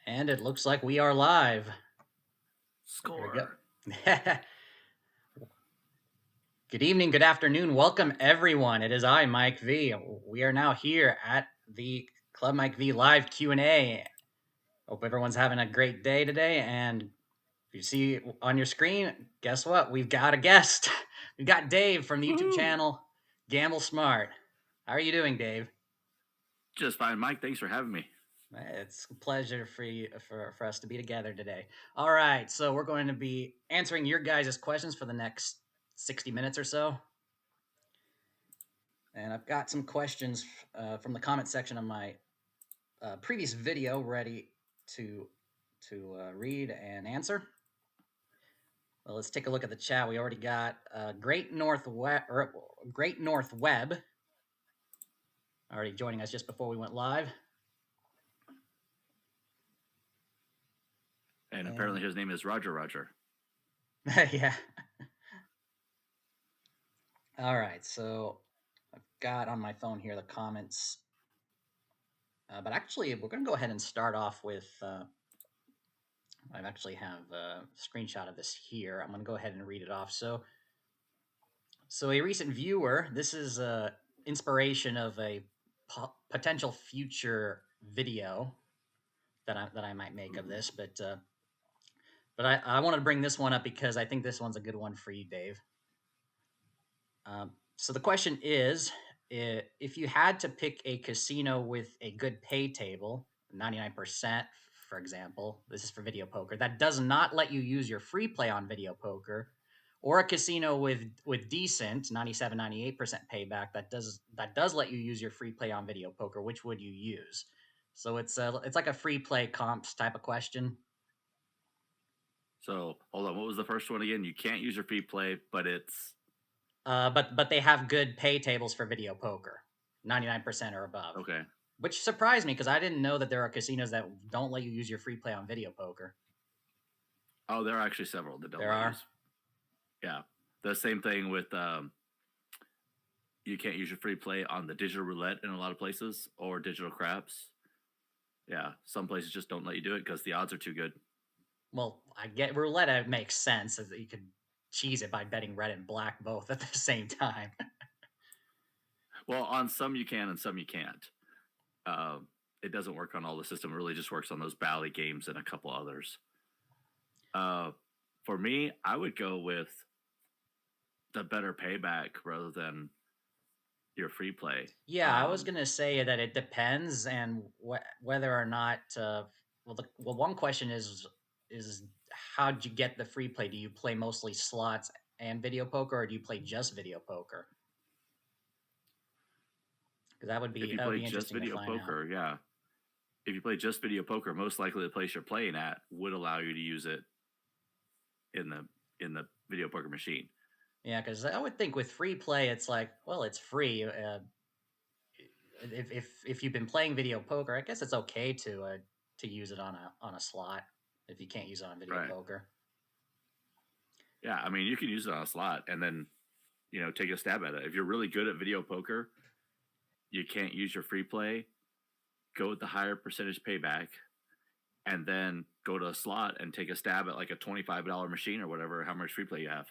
And it looks like we are live. Here we go. Score. Good evening, good afternoon. Welcome, everyone. It is I, Mike V. We are now here at the Club Mike V live Q&A. Hope everyone's having a great day today. And if you see on your screen, guess what? We've got a guest. We've got Dave from the YouTube channel Gamble Smart. How are you doing, Dave? Just fine, Mike. Thanks for having me. It's a pleasure for us to be together today. All right, so we're going to be answering your guys' questions for the next 60 minutes or so. And I've got some questions from the comment section of my previous video ready to read and answer. Well, let's take a look at the chat. We already got Great North Web already joining us just before we went live. And apparently his name is Roger. Yeah. All right, so I've got on my phone here the comments. But actually, we're going to go ahead and start off with... I actually have a screenshot of this here. I'm going to go ahead and read it off. So a recent viewer, this is inspiration of a potential future video that I might make of this, but I wanted to bring this one up because I think this one's a good one for you, Dave. So the question is, if you had to pick a casino with a good pay table, 99%, for example, this is for video poker, that does not let you use your free play on video poker, or a casino with decent 97, 98% payback that does let you use your free play on video poker, which would you use? So it's like a free play comps type of question. So hold on, what was the first one again? You can't use your free play, but it's but they have good pay tables for video poker, 99% or above. okay. Which surprised me because I didn't know that there are casinos that don't let you use your free play on video poker. Oh, there are actually several that don't. There are. Yeah, the same thing with you can't use your free play on the digital roulette in a lot of places or digital craps. Yeah, some places just don't let you do it because the odds are too good. Well, I get roulette. It makes sense that you could cheese it by betting red and black both at the same time. Well, on some you can and some you can't. It doesn't work on all the system. It really just works on those Bally games and a couple others. For me, I would go with the better payback rather than your free play. Yeah, I was gonna say that it depends, and whether or not. One question is how'd you get the free play? Do you play mostly slots and video poker, or do you play just video poker? Because that would be if you play just video poker, yeah. If you play just video poker, most likely the place you're playing at would allow you to use it in the video poker machine. Yeah, because I would think with free play, it's like, well, it's free. If you've been playing video poker, I guess it's okay to use it on a slot if you can't use it on video poker. Yeah, I mean, you can use it on a slot and then, take a stab at it. If you're really good at video poker, you can't use your free play, go with the higher percentage payback, and then go to a slot and take a stab at like a $25 machine or whatever, how much free play you have.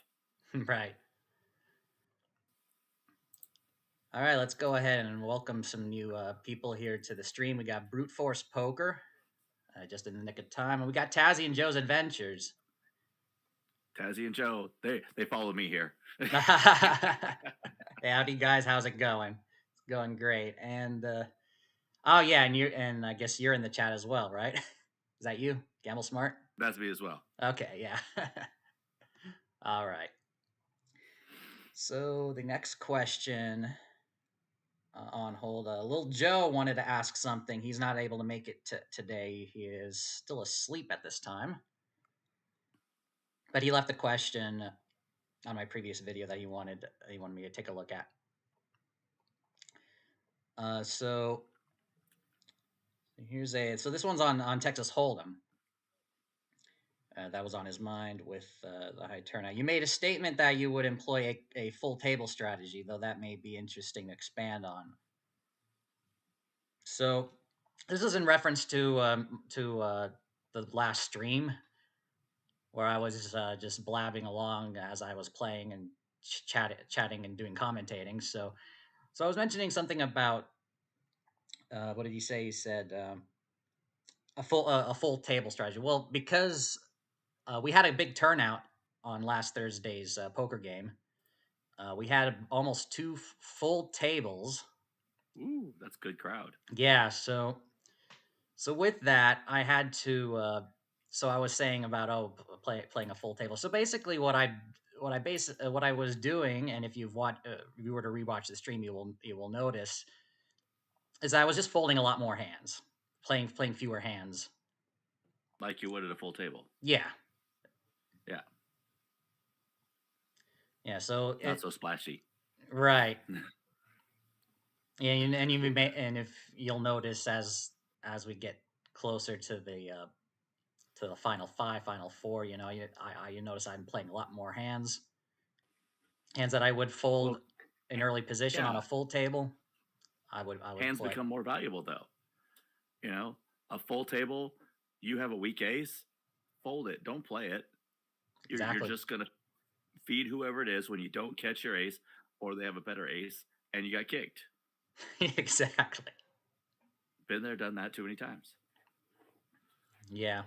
Right. All right, let's go ahead and welcome some new people here to the stream. We got Brute Force Poker, just in the nick of time. And we got Tazzy and Joe's Adventures. Tazzy and Joe, they follow me here. Hey, howdy guys, how's it going? It's going great. And oh yeah, and I guess you're in the chat as well, right? Is that you, Gamble Smart? That's me as well. Okay, yeah. All right. So the next question on hold. Little Joe wanted to ask something. He's not able to make it today. He is still asleep at this time. But he left a question on my previous video that he wanted me to take a look at. So this one's on Texas Hold'em. That was on his mind with the high turnout. You made a statement that you would employ a full table strategy, though that may be interesting to expand on. So this is in reference to the last stream where I was just blabbing along as I was playing and chatting and doing commentating. So I was mentioning something about what did he say? He said a full table strategy. Well, because we had a big turnout on last Thursday's poker game. We had almost two full tables. Ooh, that's a good crowd. Yeah, so with that, I had to. So I was saying about playing a full table. So basically, what I was doing, and if you were to rewatch the stream, you will notice is I was just folding a lot more hands, playing fewer hands. Like you would at a full table. Yeah, Yeah, yeah. So not so splashy. right. Yeah, and if you'll notice as we get closer to the final five, final four, you notice I'm playing a lot more hands that I would fold Well, in early position on yeah, a full table. I would hands play become more valuable though. You know, a full table, you have a weak ace, fold it, don't play it. You're exactly. just gonna feed whoever it is when you don't catch your ace or they have a better ace and you got kicked. Exactly. Been there, done that too many times. Yeah.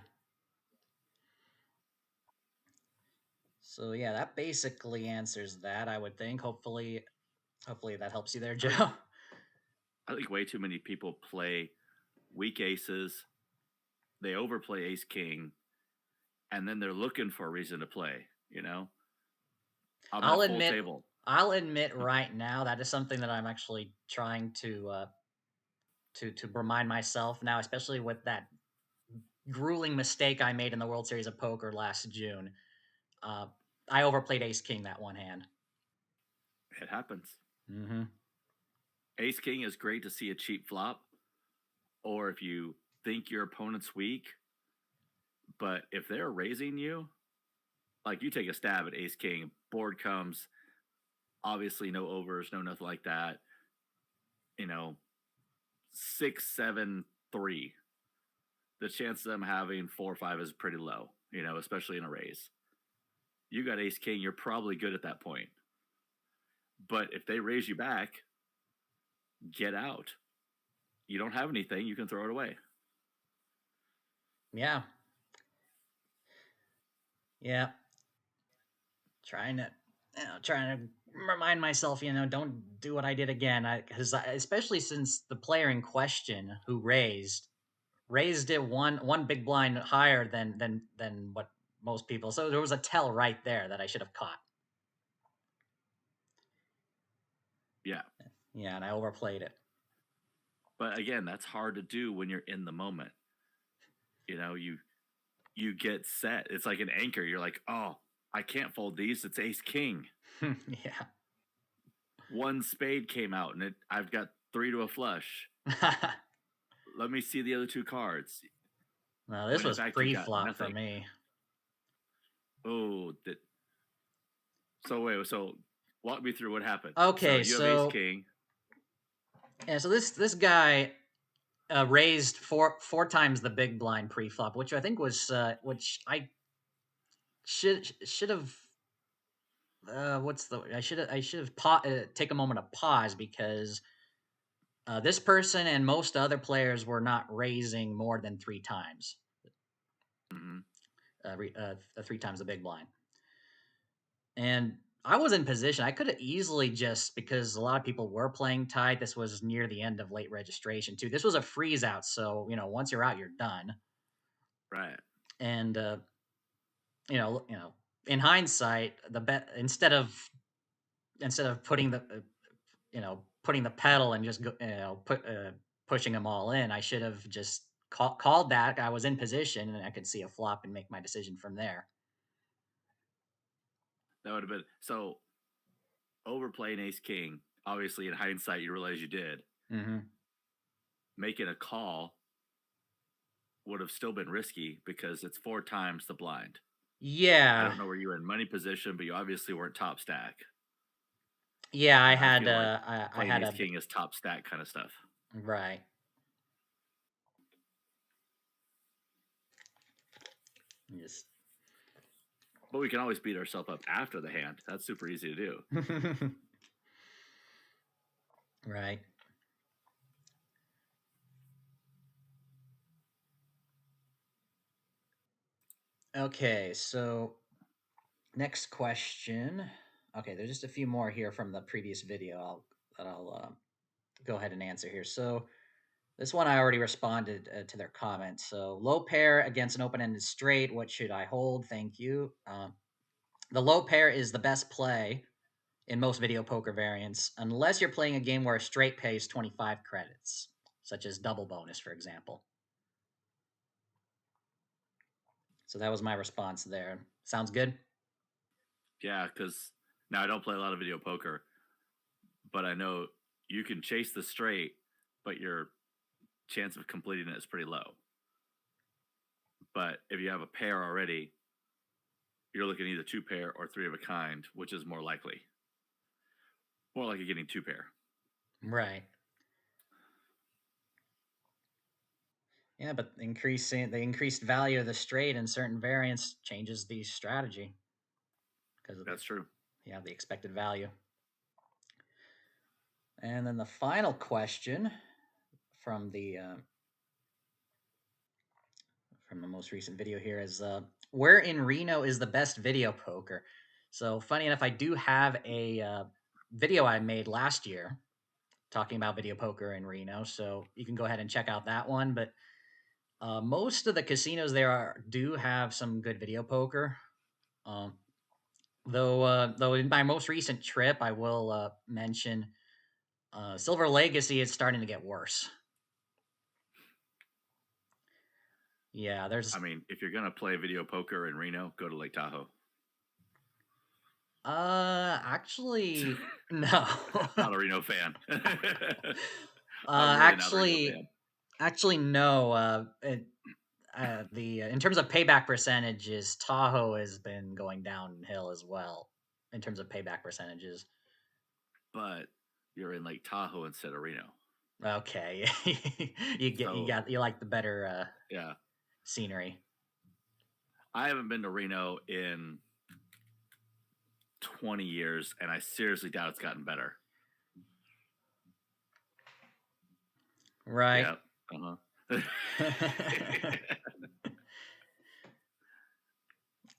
So yeah, that basically answers that. I would think. Hopefully that helps you there, I think Joe. I think way too many people play weak aces. They overplay ace king, and then they're looking for a reason to play. On I'll that full admit, table. I'll admit right now that is something that I'm actually trying to remind myself now, especially with that grueling mistake I made in the World Series of Poker last June. Uh, I overplayed Ace King that one hand. It happens. Mm-hmm. Ace king is great to see a cheap flop, or if you think your opponent's weak. But if they're raising you, like you take a stab at ace king, board comes, obviously no overs, no nothing like that. 6, 7, 3. The chance of them having 4 or 5 is pretty low, especially in a raise. You got ace king, you're probably good at that point. But if they raise you back, get out. You don't have anything, you can throw it away. Yeah. Yeah. Trying to remind myself, don't do what I did again. Because especially since the player in question who raised it one big blind higher than what most people. So there was a tell right there that I should have caught. Yeah. Yeah, and I overplayed it. But again, that's hard to do when you're in the moment. You get set. It's like an anchor. You're like, oh, I can't fold these. It's ace king. Yeah. One spade came out, and I've got 3 to a flush. Let me see the other 2 cards. No, this When in was fact you got pre-flop for nothing. me. Oh, so walk me through what happened. So Okay, you have ace so king. yeah, so this guy raised four times the big blind pre-flop, which I think was which I should have. I should have take a moment to pause because this person and most other players were not raising more than three times. Mm-hmm. Three times the big blind. And I was in position. I could have easily just because a lot of people were playing tight. This was near the end of late registration too. This was a freeze out, so once you're out, you're done. Right. And in hindsight, the bet instead of putting the putting the pedal and just pushing them all in, I should have just called that. I was in position and I could see a flop and make my decision from there. That would have been so overplaying ace king. Obviously, in hindsight, you realize you did. Mm-hmm. Making a call would have still been risky because it's 4 times the blind. I Yeah. don't know where you were in money position, but you obviously weren't top stack. Yeah, I And I had feel like I playing had ace a king is top stack kind of stuff. right. Just But we can always beat ourselves up after the hand. That's super easy to do. right. Okay, so next question. Okay, there's just a few more here from the previous video. I'll go ahead and answer here. So this one I already responded to their comment. So low pair against an open-ended straight. What should I hold? Thank you. The low pair is the best play in most video poker variants, unless you're playing a game where a straight pays 25 credits, such as double bonus, for example. So that was my response there. Sounds good? Yeah, because now I don't play a lot of video poker, but I know you can chase the straight, but your chance of completing it is pretty low. But if you have a pair already, you're looking either two pair or three of a kind, which is more likely. More likely getting two pair. Right. Yeah, but the increased value of the straight in certain variants changes the strategy because of That's true. the expected value. And then the final question from the most recent video here is where in Reno is the best video poker? So funny enough, I do have a video I made last year talking about video poker in Reno, so you can go ahead and check out that one. But most of the casinos there do have some good video poker. Um, though in my most recent trip, I will mention Silver Legacy is starting to get worse. Yeah, there's I mean, if you're gonna play video poker in Reno, go to Lake Tahoe. Actually no. Not a Reno fan. I'm really not a Reno Actually fan. actually no. In terms of payback percentages, Tahoe has been going downhill as well in terms of payback percentages. But you're in Lake Tahoe instead of Reno. Okay, you like the better Yeah, scenery. I haven't been to Reno in 20 years, and I seriously doubt it's gotten better. Right. Yeah.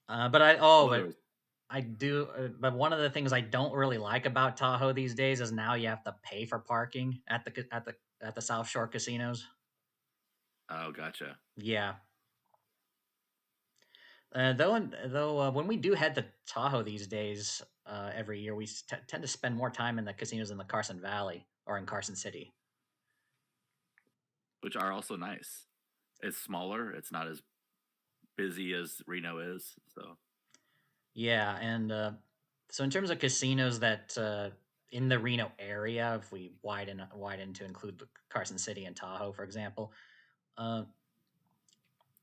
But I oh, Well, but I do. But one of the things I don't really like about Tahoe these days is now you have to pay for parking at the South Shore casinos. oh, gotcha. Yeah. Though when we do head to Tahoe these days, every year we tend to spend more time in the casinos in the Carson Valley or in Carson City. Which are also nice. It's smaller. It's not as busy as Reno is. So Yeah, and so in terms of casinos that in the Reno area, if we widen to include Carson City and Tahoe, for example, uh,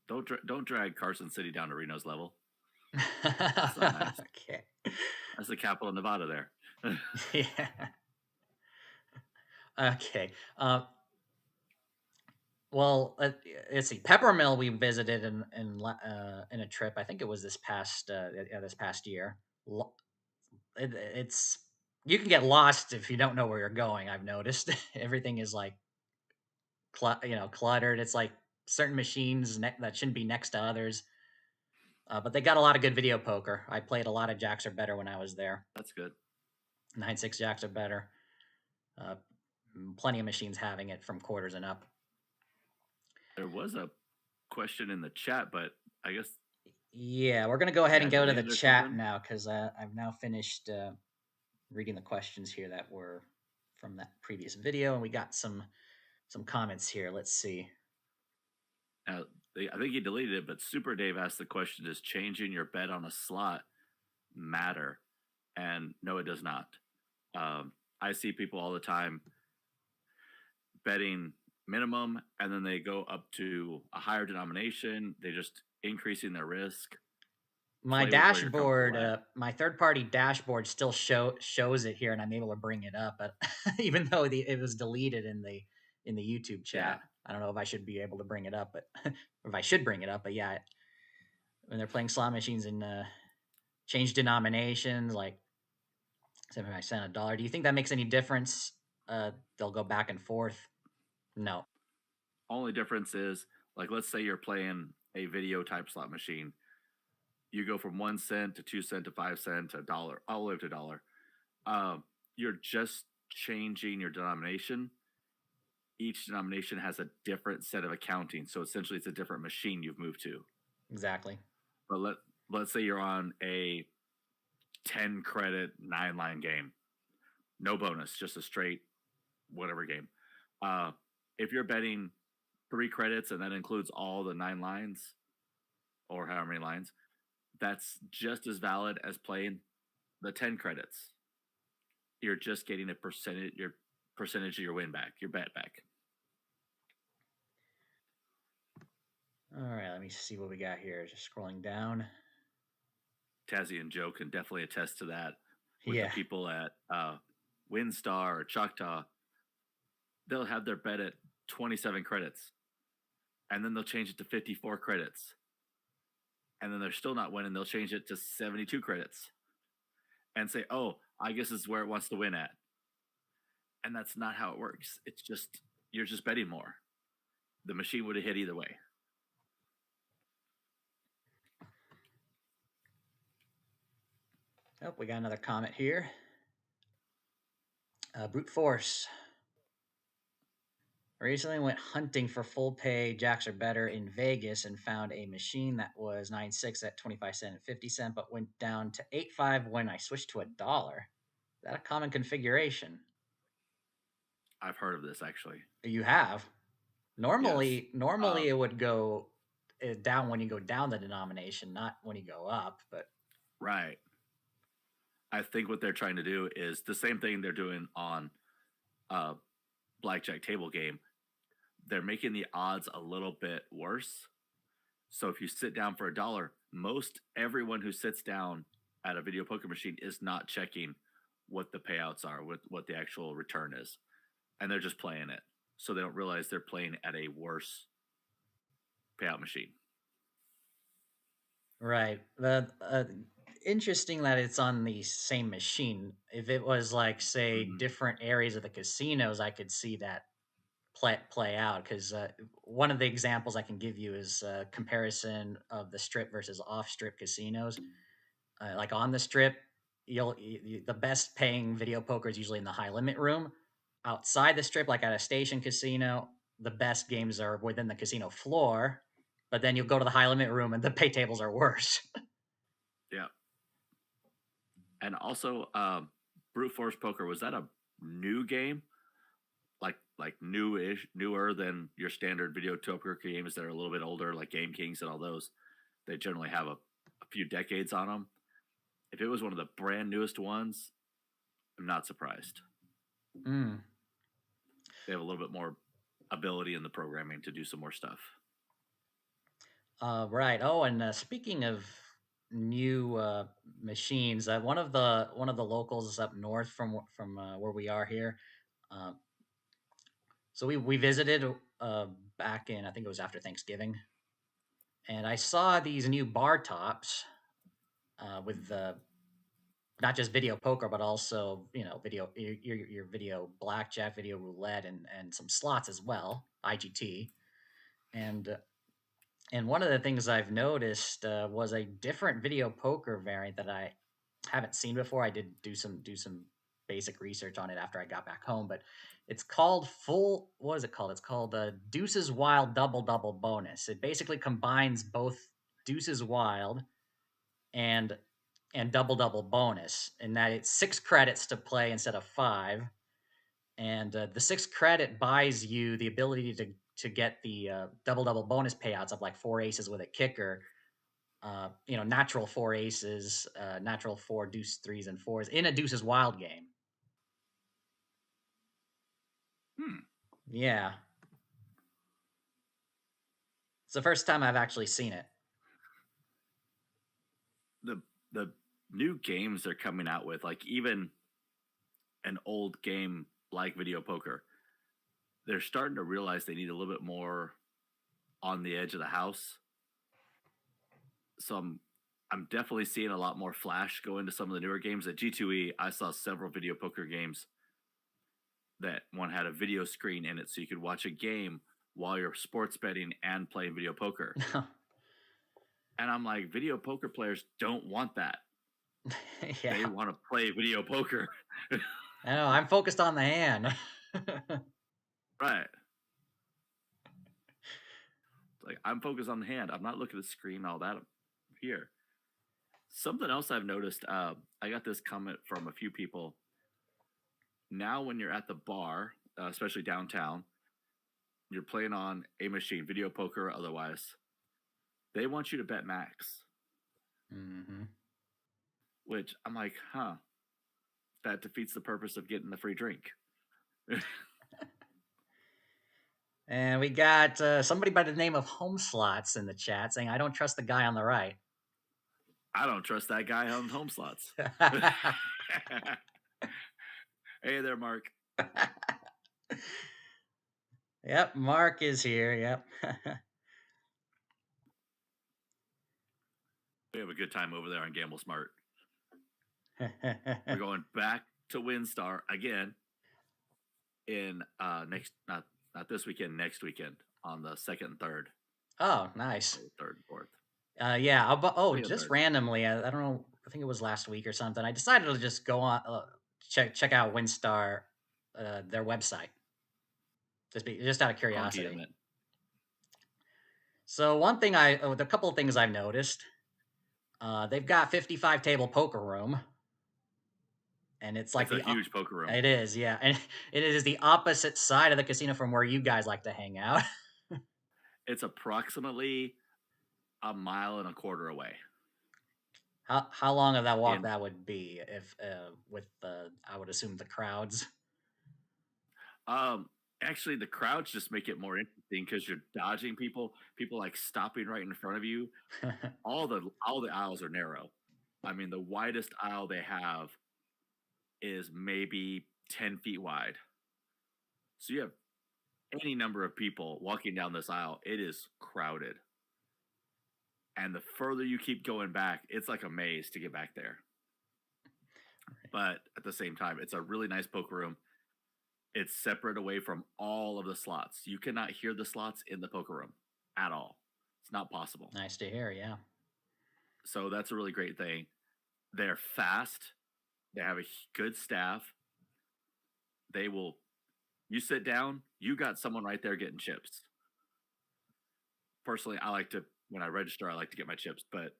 don't drag Carson City down to Reno's level. That's not nice. okay. That's the capital of Nevada there. Yeah. Okay. Well, let's see. Peppermill we visited in a trip. I think it was this past year. It's you can get lost if you don't know where you're going. I've noticed everything is like cluttered. It's like certain machines that shouldn't be next to others. But they got a lot of good video poker. I played a lot of jacks are better when I was there. That's good. 9-6 jacks are better. Uh, Plenty of machines having it from quarters and up. There was a question in the chat, but I guess Yeah, we're gonna go ahead and go to the deleted or chat something? now because I've now finished reading the questions here that were from that previous video, and we got some comments here. Let's see. I think he deleted it, but Super Dave asked the question: does changing your bet on a slot matter? And no, it does not. I see people all the time betting minimum, and then they go up to a higher denomination. They just increasing their risk. My Play with where you're dashboard, comfortable at. my third-party dashboard still shows it here, and I'm able to bring it up, but even though it was deleted in the YouTube Yeah, chat, I don't know if I should be able to bring it up, but if I should bring it up, but yeah, when they're playing slot machines and change denominations, like 75 cents, a dollar. Do you think that makes any difference? They'll go back and forth. No. Only difference is, like, let's say you're playing a video type slot machine. You go from 1 cent to 2 cent to 5 cent to a dollar, all the way up to a dollar. You're just changing your denomination. Each denomination has a different set of accounting, so essentially it's a different machine you've moved to. Exactly. But let's say you're on a 10 credit 9-line game, no bonus, just a straight whatever game. If you're betting 3 credits and that includes all the 9 lines or however many lines, that's just as valid as playing the 10 credits. You're just getting a percentage of your win back, your bet back. All right, let me see what we got here. Just scrolling down. Tazzy and Joe can definitely attest to that. With Yeah. the people at Windstar or Choctaw, they'll have their bet at 27 credits, and then they'll change it to 54 credits, and then they're still not winning. They'll change it to 72 credits and say, oh, I guess this is where it wants to win at. And that's not how it works. It's just, you're just betting more. The machine would have hit either way. Oh, we got another comment here. Brute Force. Recently went hunting for full pay jacks or better in Vegas and found a machine that was 9.6 at 25 cents and 50 cents, but went down to 8.5 when I switched to a dollar. Is that a common configuration? I've heard of this actually. You have. Normally, Yes. it would go down when you go down the denomination, not when you go up. But right. I think what they're trying to do is the same thing they're doing on blackjack table game. They're making the odds a little bit worse. So if you sit down for a dollar, most everyone who sits down at a video poker machine is not checking what the payouts are, what the actual return is, and they're just playing it. So they don't realize they're playing at a worse payout machine. right. Interesting that it's on the same machine. If it was like, say, different areas of the casinos, I could see that play out, because one of the examples I can give you is a comparison of the strip versus off strip casinos. Like on the strip, the best paying video poker is usually in the high limit room. Outside the strip, like at a station casino, the best games are within the casino floor. But then you'll go to the high limit room and the pay tables are worse. Yeah. And also, brute force poker, was that a new game? Like newer than your standard video poker games that are a little bit older, like Game Kings and all those. They generally have a few decades on them. If it was one of the brand newest ones, I'm not surprised. Mm. They have a little bit more ability in the programming to do some more stuff. Right. Oh, and speaking of new machines, one of the locals up north from where we are here. Uh, so we visited back in, I think it was after Thanksgiving, and I saw these new bar tops with not just video poker, but also video your video blackjack, video roulette, and some slots as well, IGT, and one of the things I've noticed was a different video poker variant that I haven't seen before. I did do some basic research on it after I got back home, but it's called What is it called? It's called Deuces Wild Double Double Bonus. It basically combines both Deuces Wild and Double Double Bonus, in that it's 6 credits to play instead of 5, and the 6 credit buys you the ability to get the double double bonus payouts of like 4 aces with a kicker. Natural 4 aces, natural 4 deuce 3s and 4s in a Deuces Wild game. Yeah, it's the first time I've actually seen it. The new games they're coming out with, like even an old game like video poker, they're starting to realize they need a little bit more on the edge of the house. So I'm definitely seeing a lot more flash go into some of the newer games. At G2E, I saw several video poker games that one had a video screen in it, so you could watch a game while you're sports betting and playing video poker. And I'm like, video poker players don't want that. They Yeah. want to play video poker. I know, I'm focused on the hand. Right. Like, I'm focused on the hand. I'm not looking at the screen, all that here. Something else I've noticed, I got this comment from a few people. Now, when you're at the bar, especially downtown, you're playing on a machine, video poker or otherwise, they want you to bet max, Hmm. which I'm like, huh, that defeats the purpose of getting the free drink. And we got somebody by the name of Home Slots in the chat saying, I don't trust the guy on the right. I don't trust that guy on home slots. Hey there, Mark. Yep, Mark is here. Yep. We have a good time over there on Gamble Smart. We're going back to WinStar again in next not this weekend, next weekend on the 2nd and 3rd. Oh, nice. 3rd and 4th. Yeah. Second and Just 3rd. randomly, I don't know. I think it was last week or something. I decided to just go on check out WinStar, their website, just out of Clunky, curiosity. isn't it? So a couple of things I've noticed. They've got 55 table poker room, and it's like It's a huge poker room. it is, yeah, and it is the opposite side of the casino from where you guys like to hang out. It's approximately a mile and a quarter away. How long of that walk In that would be if with I would assume the crowds. actually, the crowds just make it more interesting because you're dodging people. People like stopping right in front of you. All the aisles are narrow. I mean, the widest aisle they have is maybe 10 feet wide. So you have any number of people walking down this aisle. It is crowded. And the further you keep going back, it's like a maze to get back there. But at the same time, it's a really nice poker room. It's separate away from all of the slots. You cannot hear the slots in the poker room at all. It's not possible. Nice to hear, yeah. So that's a really great thing. They're fast. They have a good staff. They will, you sit down, you got someone right there getting chips. Personally, I like to, when I register, I like to get my chips, but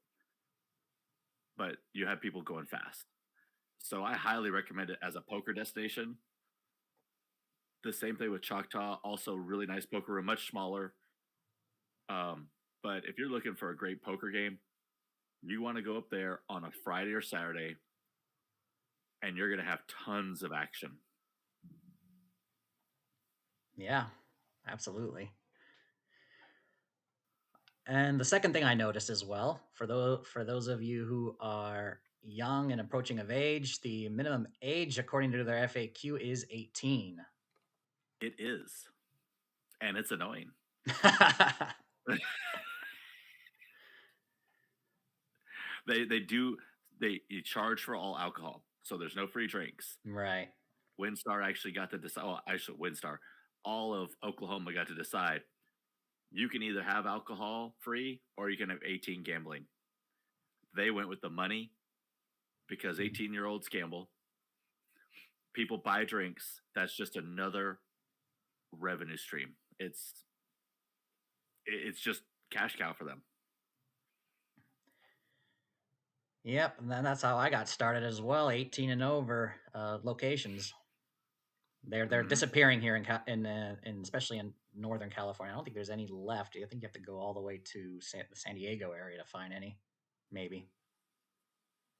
you have people going fast. So I highly recommend it as a poker destination. The same thing with Choctaw, also really nice poker room, much smaller. But if you're looking for a great poker game, you want to go up there on a Friday or Saturday, and you're going to have tons of action. Yeah, absolutely. And the second thing I noticed as well, for those of you who are young and approaching of age, the minimum age according to their FAQ is 18. It is, and it's annoying. You charge for all alcohol, so there's no free drinks. Right. WinStar actually got to decide. Oh, actually, WinStar, all of Oklahoma got to decide. You can either have alcohol free or you can have 18 gambling. They went with the money because 18-year-olds gamble. People buy drinks. That's just another revenue stream. It's just cash cow for them. Yep, and then that's how I got started as well. 18 and over locations. They're disappearing here in especially in Northern California. I don't think there's any left. I think you have to go all the way to the San Diego area to find any. Maybe.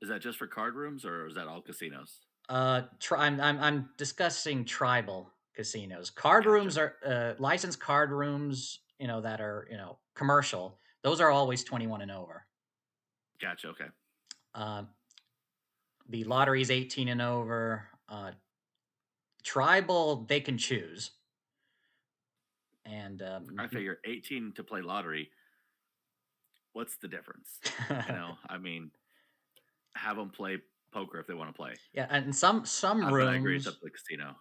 Is that just for card rooms or is that all casinos? I'm discussing tribal casinos. Card Gotcha. rooms are licensed card rooms. That are commercial. Those are always 21 and over. Gotcha. Okay. The lottery is 18 and over. Tribal, they can choose. And I figure 18 to play lottery. what's the difference? I mean, have them play poker if they want to play. Yeah, and some But I agree, it's up rooms. to the casino.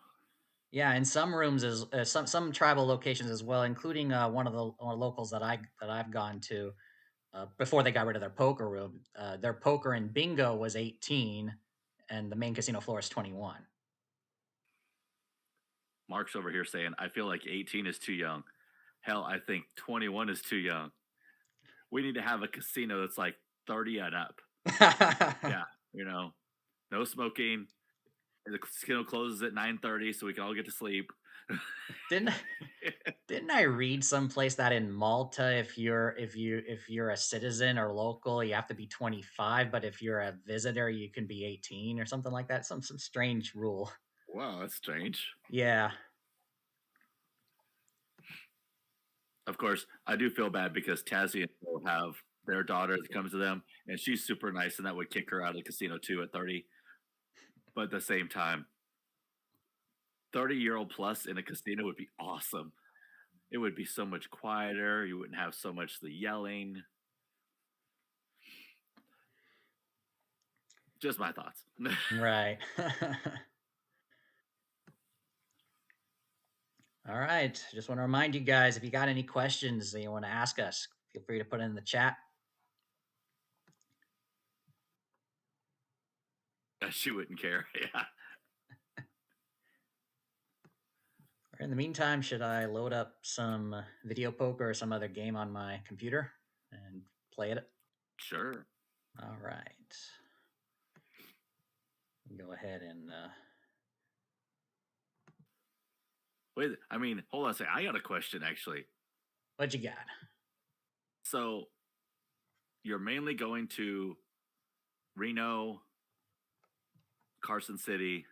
Yeah, in some rooms is some tribal locations as well, including one of the locals that I've gone to before they got rid of their poker room. Their poker and bingo was 18, and the main casino floor is 21. Mark's over here saying, I feel like 18 is too young. Hell, I think 21 is too young. We need to have a casino that's like 30 and up. Yeah, no smoking. The casino closes at 9:30, so we can all get to sleep. didn't didn't I read someplace that in Malta, if you're a citizen or local, you have to be 25, but if you're a visitor, you can be 18 or something like that. Some strange rule. Wow, that's strange. Yeah. Of course, I do feel bad because Tazzy and Phil have their daughter that comes to them, and she's super nice, and that would kick her out of the casino too at 30. But at the same time, 30-year-old plus in a casino would be awesome. It would be so much quieter. You wouldn't have so much the yelling. Just my thoughts. Right. All right. Just want to remind you guys, if you got any questions that you want to ask us, feel free to put it in the chat. She wouldn't care. Yeah. In the meantime, should I load up some video poker or some other game on my computer and play it? Sure. All right. Go ahead and wait. I mean, hold on a second. I got a question actually. What you got? So you're mainly going to Reno, Carson City.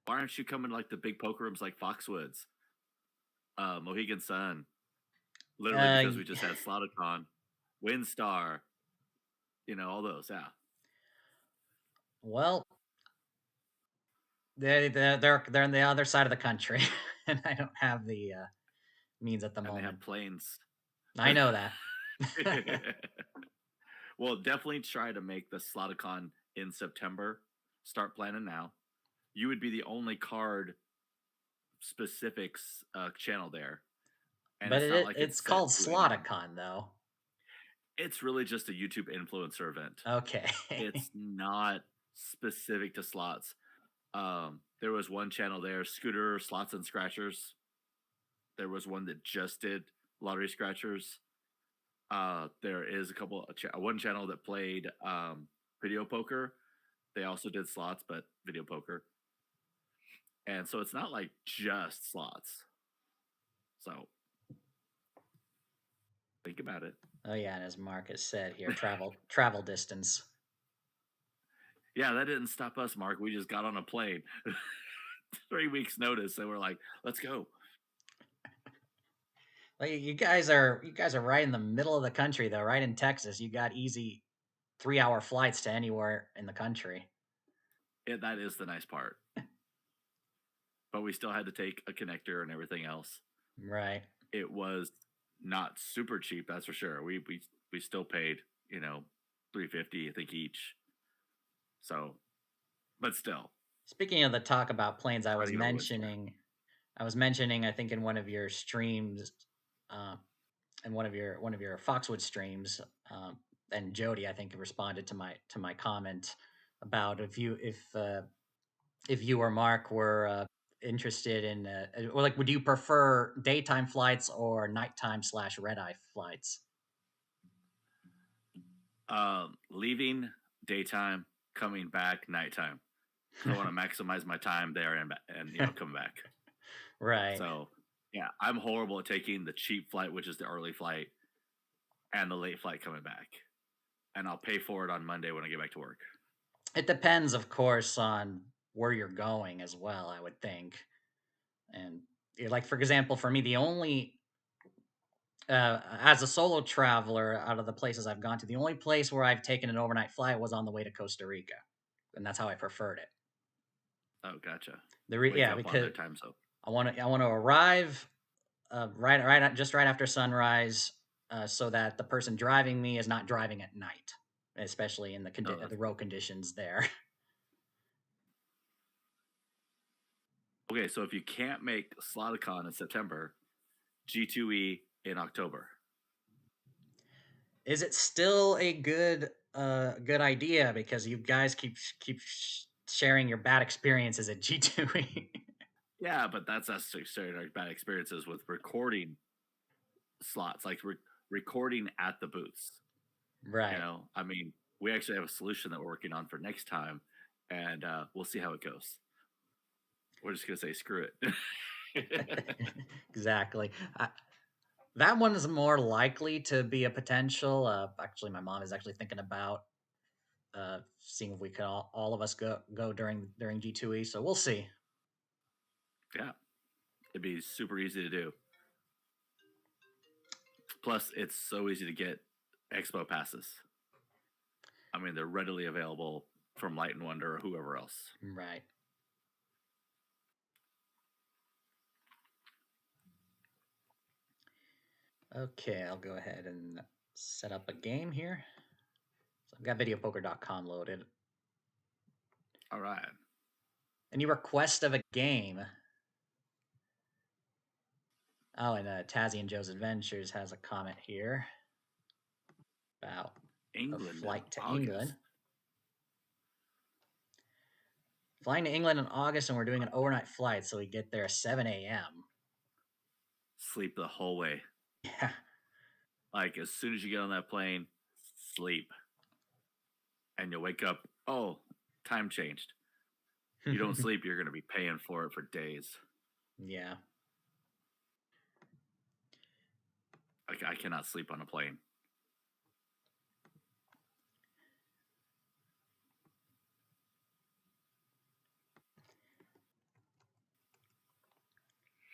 Why aren't you coming to like the big poker rooms like Foxwoods, Mohegan Sun? Literally because we just had Sloticon, WinStar, all those. Yeah. Well, they're in the other side of the country, and I don't have the means at the And moment. they have planes. I know that. Well, definitely try to make the Sloticon in September. Start planning now. You would be the only card specifics channel there. And but it's called Sloticon, though. It's really just a YouTube influencer event. Okay. It's not specific to slots. There was one channel there, Scooter Slots and Scratchers. There was one that just did lottery scratchers. There is one channel that played video poker. They also did slots, but video poker. And so it's not like just slots. So think about it. Oh yeah, and as Mark has said here, travel distance. Yeah, that didn't stop us, Mark. We just got on a plane. 3 weeks notice, and we're like, let's go. Well, you guys are right in the middle of the country, though, right in Texas. You got easy 3-hour flights to anywhere in the country. Yeah, that is the nice part. But we still had to take a connector and everything else. Right. It was not super cheap, that's for sure. We still paid, $350, I think, each. So, but still. Speaking of the talk about planes, I was mentioning, I think in one of your streams, in one of your Foxwood streams, and Jody, I think, responded to my comment about if you or Mark were interested in, or like, would you prefer daytime flights or nighttime / red eye flights? Leaving daytime, coming back nighttime. I want to maximize my time there and come back. Right. So yeah, I'm horrible at taking the cheap flight, which is the early flight, and the late flight coming back. And I'll pay for it on Monday when I get back to work. It depends, of course, on where you're going as well, I would think. And like, for example, for me, the only as a solo traveler, out of the places I've gone to, the only place where I've taken an overnight flight was on the way to Costa Rica, and that's how I preferred it. Oh, gotcha. Because I want to arrive right after sunrise, so that the person driving me is not driving at night, especially in Oh, the that's road cool. conditions there. Okay, so if you can't make SlotCon in September, G2E in October. Is it still a good idea because you guys keep sharing your bad experiences at G2E? Yeah, but that's us sharing our bad experiences with recording slots, like recording at the booths. You Right. know, I mean, we actually have a solution that we're working on for next time, and we'll see how it goes. We're just gonna say screw it. Exactly. That one is more likely to be a potential. Actually, my mom is actually thinking about seeing if we could all of us go during G2E. So we'll see. Yeah, it'd be super easy to do. Plus, it's so easy to get expo passes. I mean, they're readily available from Light and Wonder or whoever else. Right. Okay, I'll go ahead and set up a game here. So I've got videopoker.com loaded. All right. Any request of a game? Oh, and Tazzy and Joe's Adventures has a comment here about a England in flight to England. August. Flying to England in August, and we're doing an overnight flight, so we get there at 7 a.m. Sleep the whole way. Yeah. Like, as soon as you get on that plane, sleep. And you'll wake up, oh, time changed. You don't sleep, you're going to be paying for it for days. Yeah. I cannot sleep on a plane.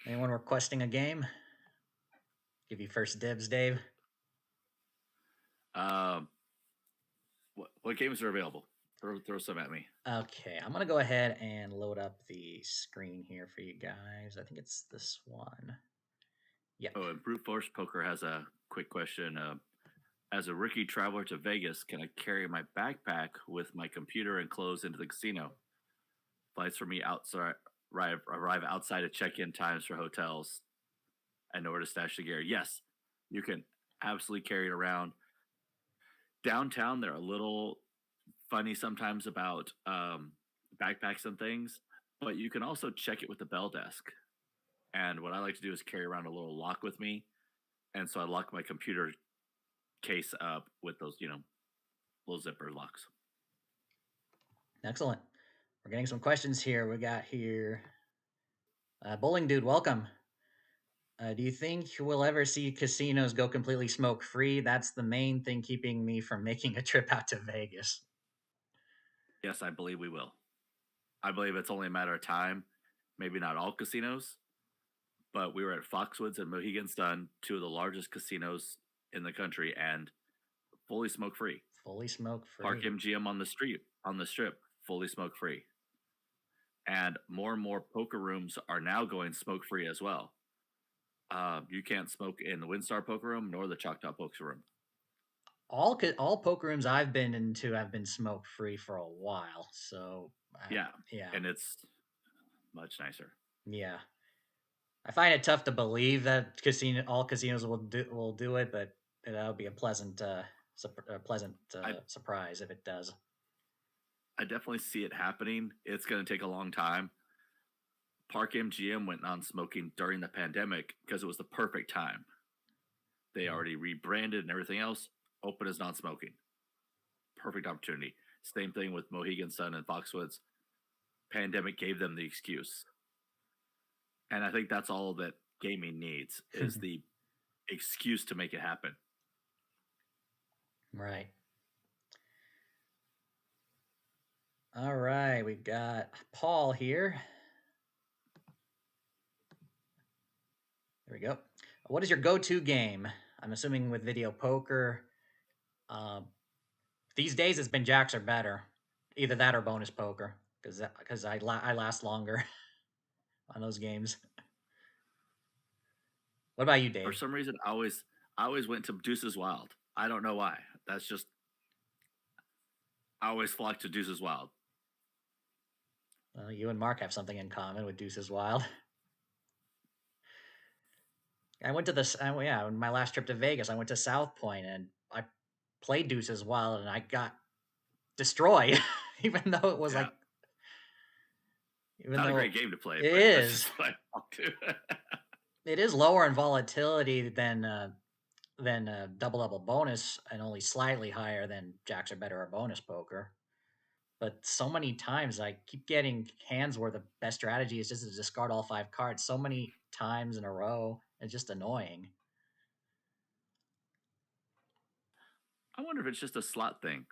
Anyone requesting a game? Give you first dibs, Dave. Um, what games are available? Throw some at me. Okay, I'm gonna go ahead and load up the screen here for you guys. I think it's this one. Yep. Oh, and Brute Force Poker has a quick question. As a rookie traveler to Vegas, can I carry my backpack with my computer and clothes into the casino? Flights for me outside arrive outside of check-in times for hotels, and nowhere to stash the gear. Yes, you can absolutely carry it around. Downtown, they're a little funny sometimes about backpacks and things, but you can also check it with the bell desk. And what I like to do is carry around a little lock with me, and so I lock my computer case up with those, little zipper locks. Excellent. We're getting some questions here. We got here. Bowling Dude, welcome. Do you think we'll ever see casinos go completely smoke free? That's the main thing keeping me from making a trip out to Vegas. Yes, I believe we will. I believe it's only a matter of time. Maybe not all casinos, but we were at Foxwoods and Mohegan Sun, two of the largest casinos in the country, and fully smoke free. Fully smoke Park free. MGM on the strip, fully smoke free. And more poker rooms are now going smoke free as well. You can't smoke in the WinStar poker room nor the Choctaw poker room. All poker rooms I've been into have been smoke free for a while. So Yeah, yeah, and it's much nicer. yeah. I find it tough to believe that all casinos will do it, but that would be a pleasant surprise if it does. I definitely see it happening. It's going to take a long time. Park MGM went non smoking during the pandemic because it was the perfect time. They already rebranded and everything else, open as non smoking. Perfect opportunity. Same thing with Mohegan Sun and Foxwoods. Pandemic gave them the excuse. And I think that's all that gaming needs is the excuse to make it happen. Right. All right, we got Paul here. There we go. What is your go-to game? I'm assuming with video poker. These days it's been jacks or better, either that or bonus poker, because I last longer on those games. What about you, For Dave? some reason, I always went to Deuces Wild. I don't know why. That's just I always flock to Deuces Wild. Well, you and Mark have something in common with Deuces Wild. I went to this, on my last trip to Vegas, I went to South Point and I played Deuces Wild and I got destroyed, even though it was Yeah, like, even not a though great game to play, it but that's is, just what I flock to. it is lower in volatility than double double bonus and only slightly higher than jacks are better or bonus poker. But so many times I keep getting hands where the best strategy is just to discard all 5 cards. So many times in a row, it's just annoying. I wonder if it's just a slot thing.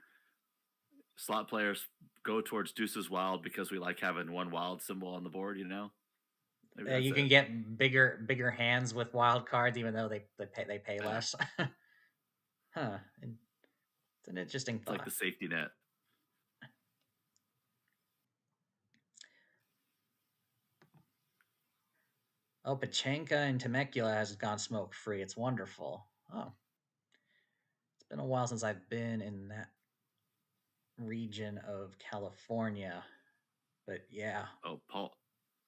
Slot players go towards Deuces Wild because we like having one wild symbol on the board. Maybe that's You can it. get bigger hands with wild cards, even though they pay Yeah, less. Huh? It's an interesting it's like thought. the safety net. Oh, Pachenka and Temecula has gone smoke free. It's wonderful. Oh, it's been a while since I've been in that region of California, but yeah. Oh,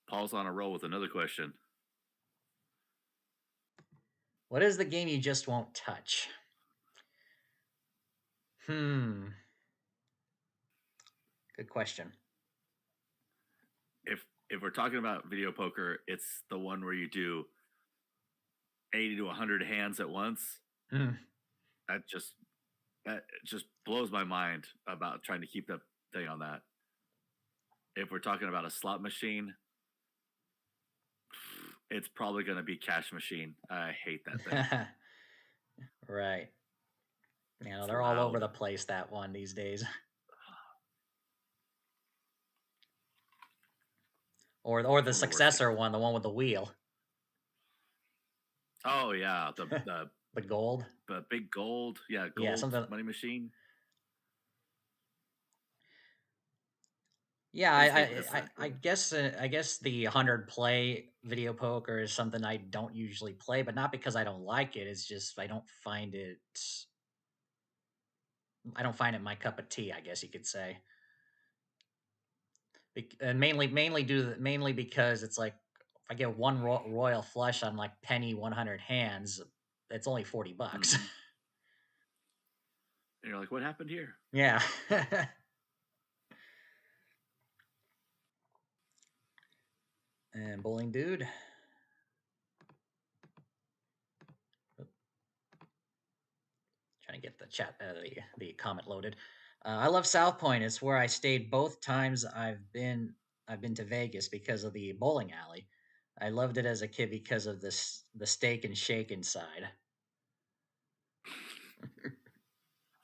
Paul's on a roll with another question. What is the game you just won't touch? Hmm. Good question. If we're talking about video poker, it's the one where you do 80 to 100 hands at once. Hmm. That just blows my mind about trying to keep that thing on that. If we're talking about a slot machine, it's probably going to be Cash Machine. I hate that thing. Right. You know, It's they're all over loud. the place, that one these days. Or It's the one of the worst successor games. one, the one with the wheel. Oh yeah, the The gold. the big gold, yeah, Yeah, gold something. money machine. Yeah, I just hate when it's that good. I guess the 100 play video poker is something I don't usually play, but not because I don't like it. It's just I don't find it my cup of tea, I guess you could say. And mainly because it's like if I get one royal flush on like penny 100 hands, it's only $40. Mm-hmm. And you're like, what happened here? Yeah. And bowling dude. Trying to get the chat, the comment loaded. I love South Point. It's where I stayed both times I've been to Vegas because of the bowling alley. I loved it as a kid because of the steak and shake inside.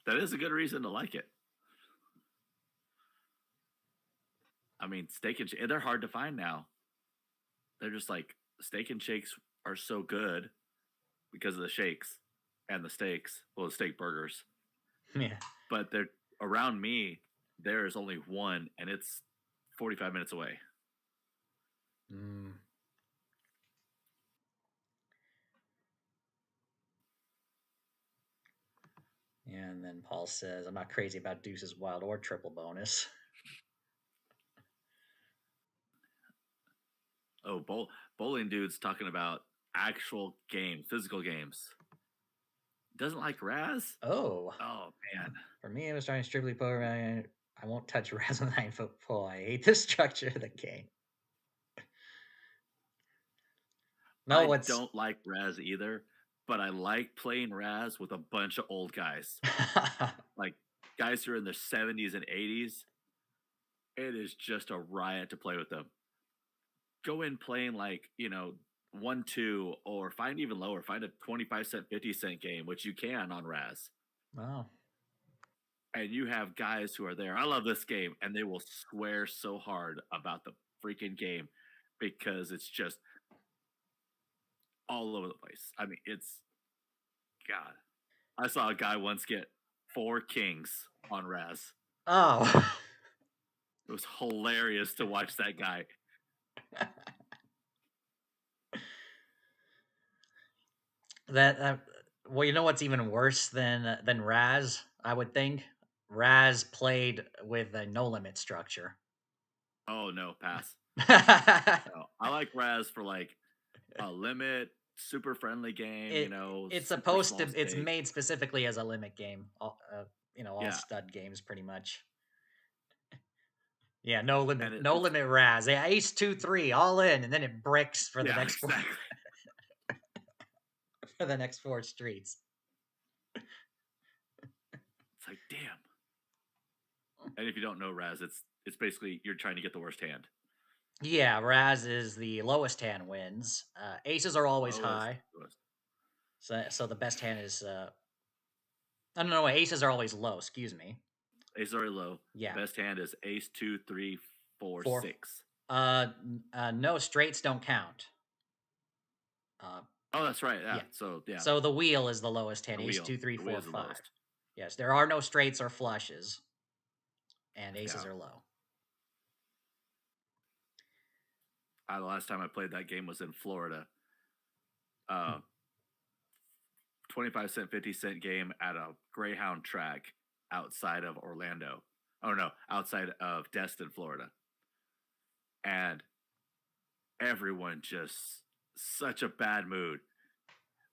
That is a good reason to like it. I mean, they're hard to find now. They're just like steak and shakes are so good because of the shakes and the steaks. Well, the steak burgers, Yeah. but they're around me. There is only one, and it's 45 minutes away. Mm. And then Paul says, "I'm not crazy about Deuce's Wild or triple bonus." Oh, bowling dude's talking about actual game, physical games. Doesn't like Raz? Oh, Oh man. for me, I was trying strictly poker. I won't touch Raz with 9 foot pole. I hate the structure of the game. No, I what's don't like Raz either, but I like playing Raz with a bunch of old guys. Like guys who are in their 70s and 80s. It is just a riot to play with them. Go in playing like, 1-2 or find even lower. Find a 25-cent, 50-cent game, which you can on Raz. wow. And you have guys who are there. I love this game. And they will swear so hard about the freaking game because it's just all over the place. I mean, it's God. I saw a guy once get 4 kings on Raz. Oh. It was hilarious to watch that guy. that Well, you know what's even worse than Raz? I would think Raz played with a no limit structure. Oh no, pass. No, I like Raz for like a limit, super friendly game. You it know, it's super supposed small to. It's stakes. made specifically as a limit game. All Yeah, stud games pretty much. Yeah, and no it's limit Raz. Yeah, Ace 2-3 all in, and then it bricks for the yeah, next four exactly. for the next four streets. It's like damn. And if you don't know Raz, it's basically you're trying to get the worst hand. Yeah, Raz is the lowest hand wins. Aces are always Lowest, high, lowest. so the best hand is. I don't know. Aces are always low. Excuse me. Ace are low. Yeah, Best hand is ace 2, 3, 4, four. 6. No, straights don't count. Uh, Oh, that's right. Yeah. yeah. So yeah, So the wheel is the lowest hand. the Ace wheel. two, three, The wheel four, is the five. lowest. Yes, there are no straights or flushes, and aces Yeah. are low. The last time I played that game was in Florida. Uh, 25 cent, 50 cent game at a Greyhound track outside of Orlando. Oh no, outside of Destin, Florida. And everyone just such a bad mood.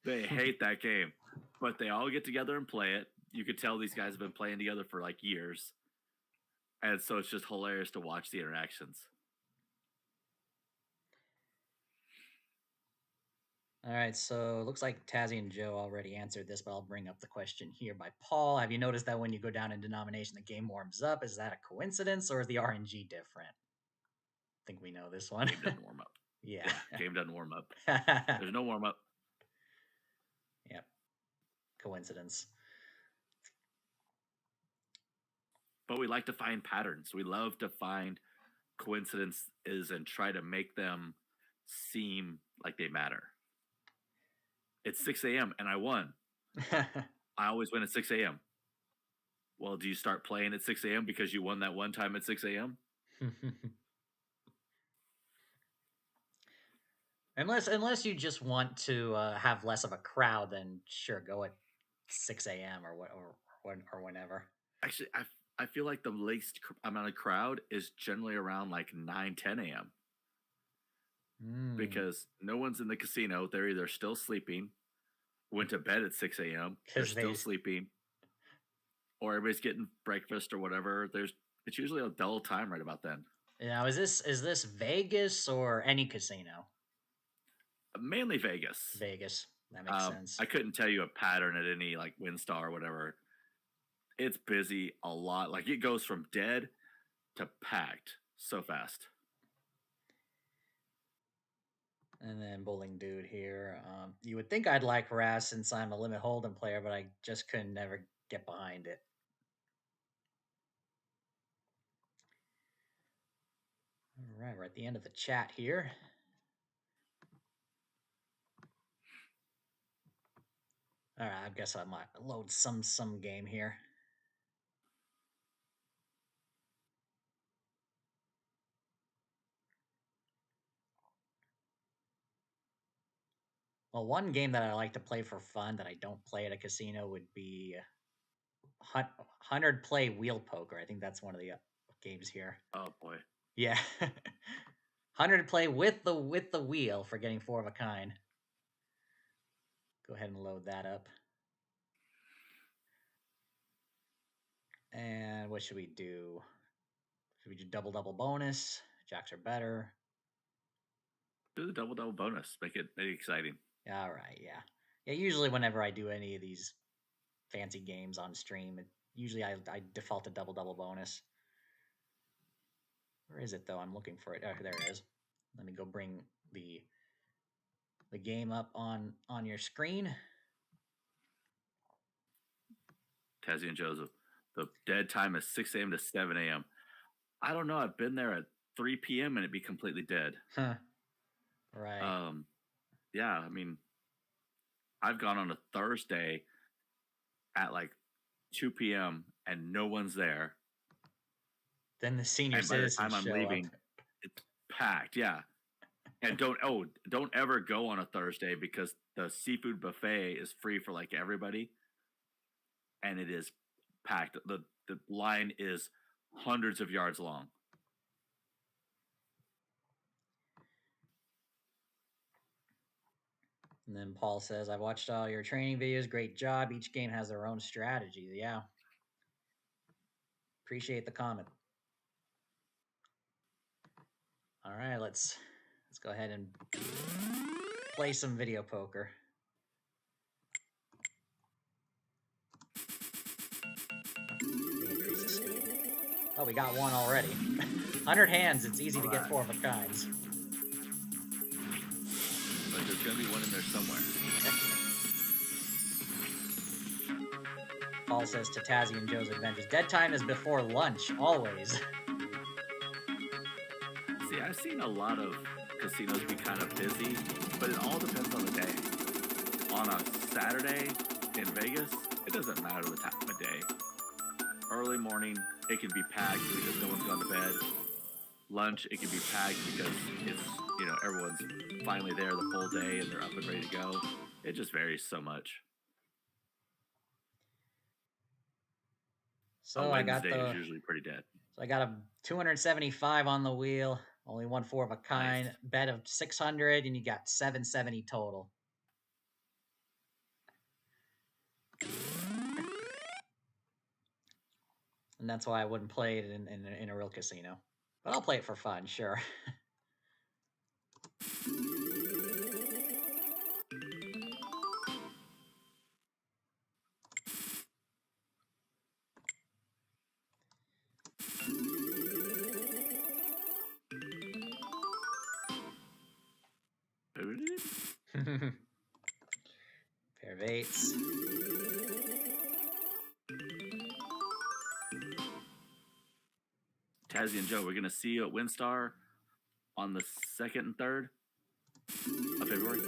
They hate that game, but they all get together and play it. You could tell these guys have been playing together for like years. And so it's just hilarious to watch the interactions. All right, so it looks like Tazzy and Joe already answered this, but I'll bring up the question here by Paul. Have you noticed that when you go down in denomination, the game warms up? Is that a coincidence or is the RNG different? I think we know this one. Game doesn't warm up. Yeah. Yeah, game doesn't warm up. Yep. There's no warm up. Coincidence. But we like to find patterns. We love to find coincidences and try to make them seem like they matter. It's 6 a.m. and I won. I always win at 6 a.m. Well, do you start playing at 6 a.m. because you won that one time at 6 a.m.? Unless you just want to have less of a crowd, then sure, go at 6 a.m. or whenever. Actually, I feel like the least amount of crowd is generally around like 9, 10 a.m. Because no one's in the casino. They're either still sleeping, went to bed at 6 a.m., they're still sleeping, or everybody's getting breakfast or whatever. It's usually a dull time right about then. Now, is this Vegas or any casino? Mainly Vegas. Vegas. That makes sense. I couldn't tell you a pattern at any like WinStar or whatever. It's busy a lot. Like it goes from dead to packed so fast. And then Bowling Dude here. You would think I'd like Harass since I'm a limit hold'em player, but I just couldn't never get behind it. All right, we're at the end of the chat here. All right, I guess I might load some game here. Well, one game that I like to play for fun that I don't play at a casino would be 100 Play Wheel Poker. I think that's one of the games here. Oh boy. Yeah. 100 Play with the wheel for getting 4 of a kind. Go ahead and load that up. And what should we do? Should we do double bonus? Jacks are better. Do the double bonus. Make it exciting. All right, yeah. Yeah, usually whenever I do any of these fancy games on stream, usually I default to double bonus. Where is it though? I'm looking for it. Oh, there it is. Let me go bring the game up on your screen. Tazzy and Joseph. The dead time is 6 a.m. to 7 a.m. I don't know. I've been there at 3 p.m. and it'd be completely dead. Huh. Right. Yeah, I mean, I've gone on a Thursday at like 2 p.m. and no one's there. Then the senior citizens by the time I'm leaving, it's packed. Yeah. And don't ever go on a Thursday because the seafood buffet is free for like everybody, and it is packed. The line is hundreds of yards long. And then Paul says, I've watched all your training videos. Great job. Each game has their own strategy. Yeah. Appreciate the comment. All right, let's go ahead and play some video poker. Increase the speed. Oh, we got one already. 100 hands, it's easy to get 4 of a kinds. But there's going to be one in there somewhere. Paul says to Tazzy and Joe's Adventures, dead time is before lunch, always. See, I've seen a lot of casinos be kind of busy, but it all depends on the day. On a Saturday in Vegas, it doesn't matter the time of day. Early morning, it can be packed because no one's gone to bed. Lunch, it can be packed because it's, everyone's finally there the full day and they're up and ready to go. It just varies so much. So Wednesday is usually pretty dead. So I got a 275 on the wheel, only 1 4 of a kind, nice. Bet of 600, and you got 770 total. And that's why I wouldn't play it in a real casino. But I'll play it for fun, sure. Pair of 8s. Tazzy and Joe, we're going to see you at WinStar on the 2nd and 3rd of February.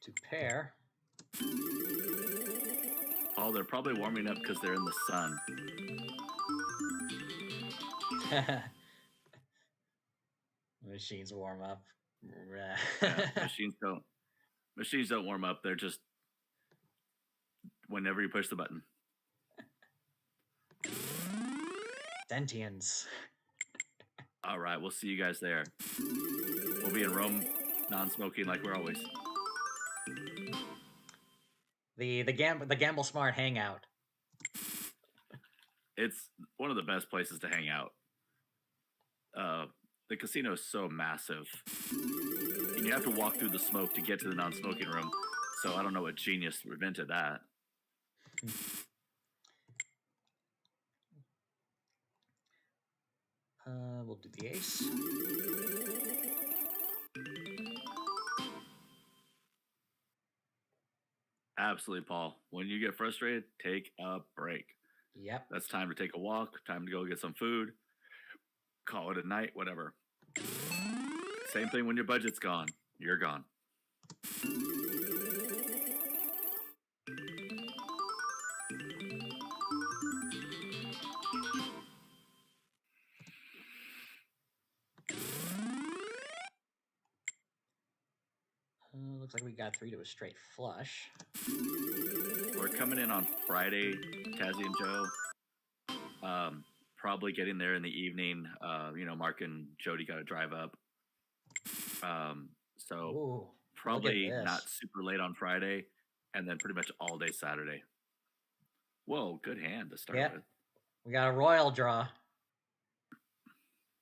To pair. Oh, they're probably warming up because they're in the sun. Machines warm up. Yeah, machines don't warm up. They're just whenever you push the button. Sentience. All right, we'll see you guys there. We'll be in Rome, non-smoking like we're always. The Gamble Smart Hangout. It's one of the best places to hang out. The casino is so massive, and you have to walk through the smoke to get to the non-smoking room. So I don't know what genius invented that. We'll do the ace. Absolutely, Paul. When you get frustrated, take a break. Yep. That's time to take a walk, time to go get some food, call it a night, whatever. Same thing when your budget's gone. You're gone. Looks like we got 3 to a straight flush. We're coming in on Friday, Tazzy and Joe. Probably getting there in the evening. Mark and Jody got to drive up. Ooh, probably not super late on Friday, and then pretty much all day Saturday. Whoa, good hand to start with. We got a royal draw.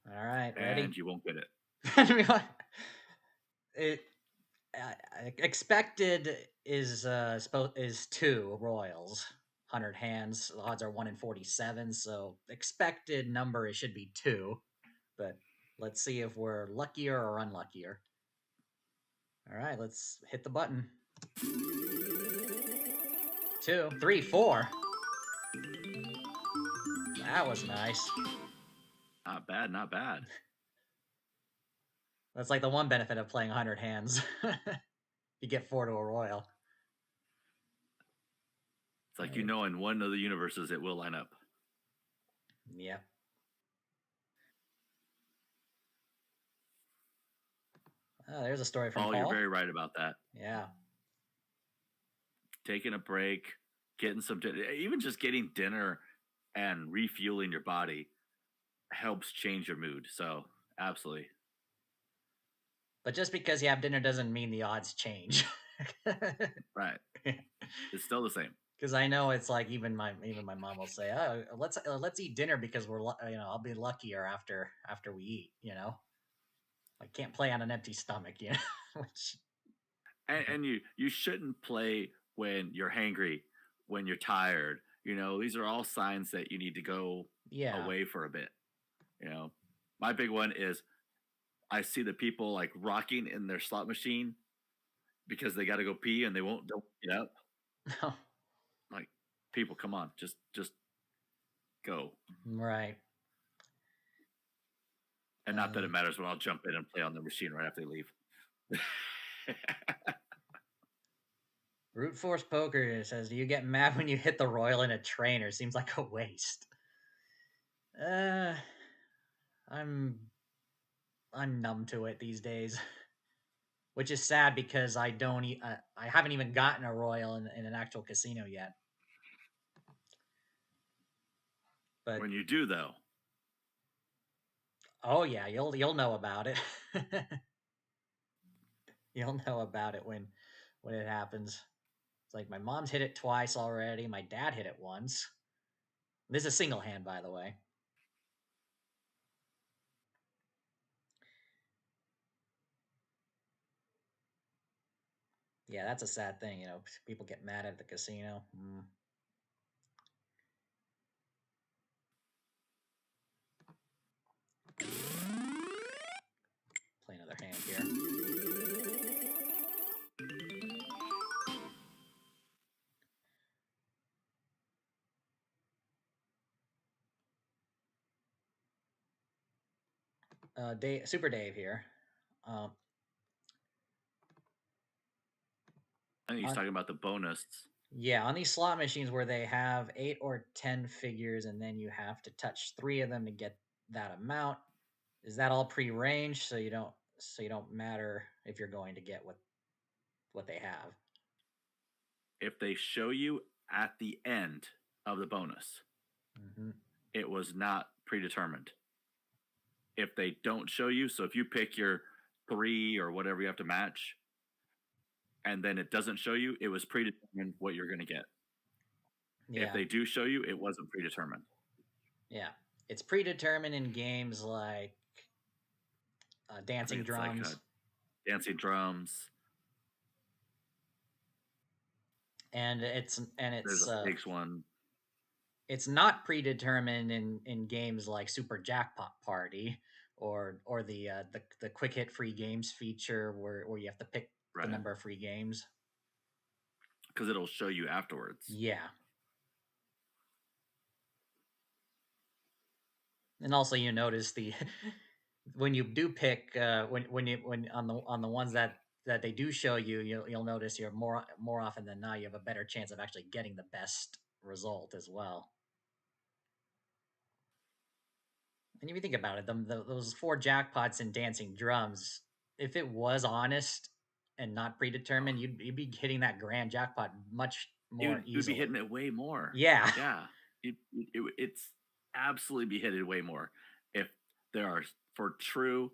All right, ready? And you won't get it. Expected is 2 royals. 100 hands. The odds are 1 in 47, so expected number it should be 2. But let's see if we're luckier or unluckier. All right, let's hit the button. 2, 3, 4. That was nice. Not bad, not bad. That's like the one benefit of playing 100 hands. You get 4 to a royal. It's like, you know, in one of the universes, it will line up. Yeah. Oh, there's a story from Paul, Paul. you're very right about that. Yeah. Taking a break, getting some dinner, even just getting dinner and refueling your body helps change your mood. So, absolutely. But just because you have dinner doesn't mean the odds change. Right. It's still the same. Because I know it's like even my mom will say, "Oh, let's eat dinner because I'll be luckier after we eat." I can't play on an empty stomach, Which And you shouldn't play when you're hangry, when you're tired. You know, these are all signs that you need to go yeah, away for a bit. You know, my big one is I see the people like rocking in their slot machine because they got to go pee and don't get up. Like, people, come on, just go. right. And not that it matters when I'll jump in and play on the machine right after they leave. Root Force Poker says, "Do you get mad when you hit the royal in a trainer? Seems like a waste." Uh, I'm I'm numb to it these days, which is sad because I haven't even gotten a royal in an actual casino yet. But When you do, though, oh yeah, you'll know about it. You'll know about it when it happens. It's like my mom's hit it twice already. My dad hit it once. This is a single hand, by the way. Yeah, that's a sad thing. People get mad at the casino. Play another hand here. Super Dave here. Um, I think he's talking about the bonus. Yeah, on these slot machines where they have 8 or 10 figures, and then you have to touch 3 of them to get that amount. Is that all pre-ranged, so you don't matter if you're going to get what they have? If they show you at the end of the bonus, it was not predetermined. If they don't show you, so if you pick your 3 or whatever you have to match, and then it doesn't show you, it was predetermined what you're going to get. Yeah. If they do show you, it wasn't predetermined. Yeah, it's predetermined in games like Dancing Drums. Like, Dancing Drums. And it's there's a stakes one. It's not predetermined in games like Super Jackpot Party or the quick hit free games feature where you have to pick the number of free games. Because it'll show you afterwards. Yeah. And also you notice when you do pick when on the ones that they do show you, you'll notice you're more often than not you have a better chance of actually getting the best result as well. And if you think about it, those 4 jackpots in Dancing Drums, if it was honest and not predetermined, you'd be hitting that grand jackpot much more easily. You'd be hitting it way more. Yeah. Yeah. It's absolutely be hitting way more. If there are, for true,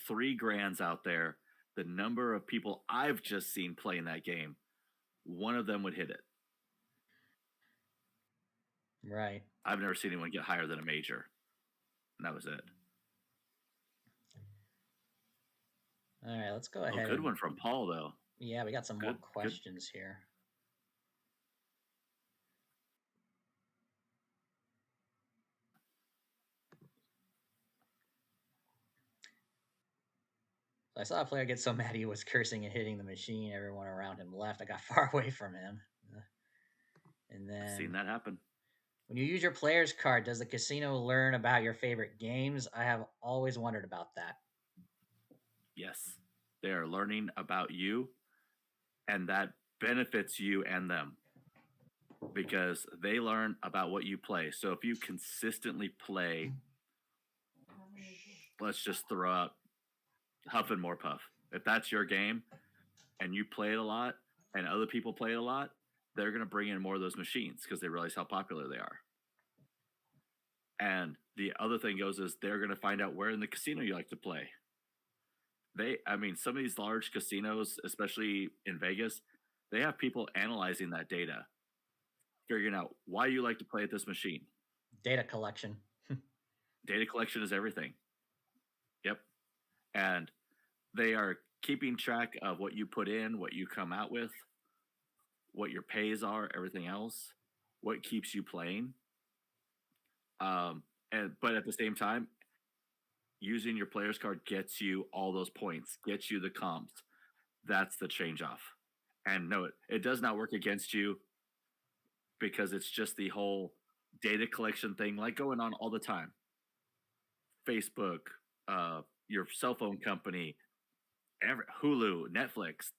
3 grands out there, the number of people I've just seen playing that game, one of them would hit it. Right. I've never seen anyone get higher than a major. And that was it. All right, let's go ahead. Good one from Paul, though. Yeah, we got some more questions here. I saw a player get so mad he was cursing and hitting the machine. Everyone around him left. I got far away from him. And then I've seen that happen. When you use your player's card, does the casino learn about your favorite games? I have always wondered about that. Yes. They are learning about you, and that benefits you and them. because they learn about what you play. So if you consistently play, let's just throw out Huff and More Puff. If that's your game and you play it a lot and other people play it a lot, they're going to bring in more of those machines because they realize how popular they are. And the other thing goes is they're going to find out where in the casino you like to play. I mean, some of these large casinos, especially in Vegas, they have people analyzing that data, figuring out why you like to play at this machine. Data collection. Data collection is everything. Yep. And they are keeping track of what you put in, what you come out with, what your pays are, everything else, what keeps you playing. But at the same time, using your player's card gets you all those points, gets you the comps. That's the change off. And no, it does not work against you because it's just the whole data collection thing, like going on all the time. Facebook, your cell phone company, Hulu, Netflix,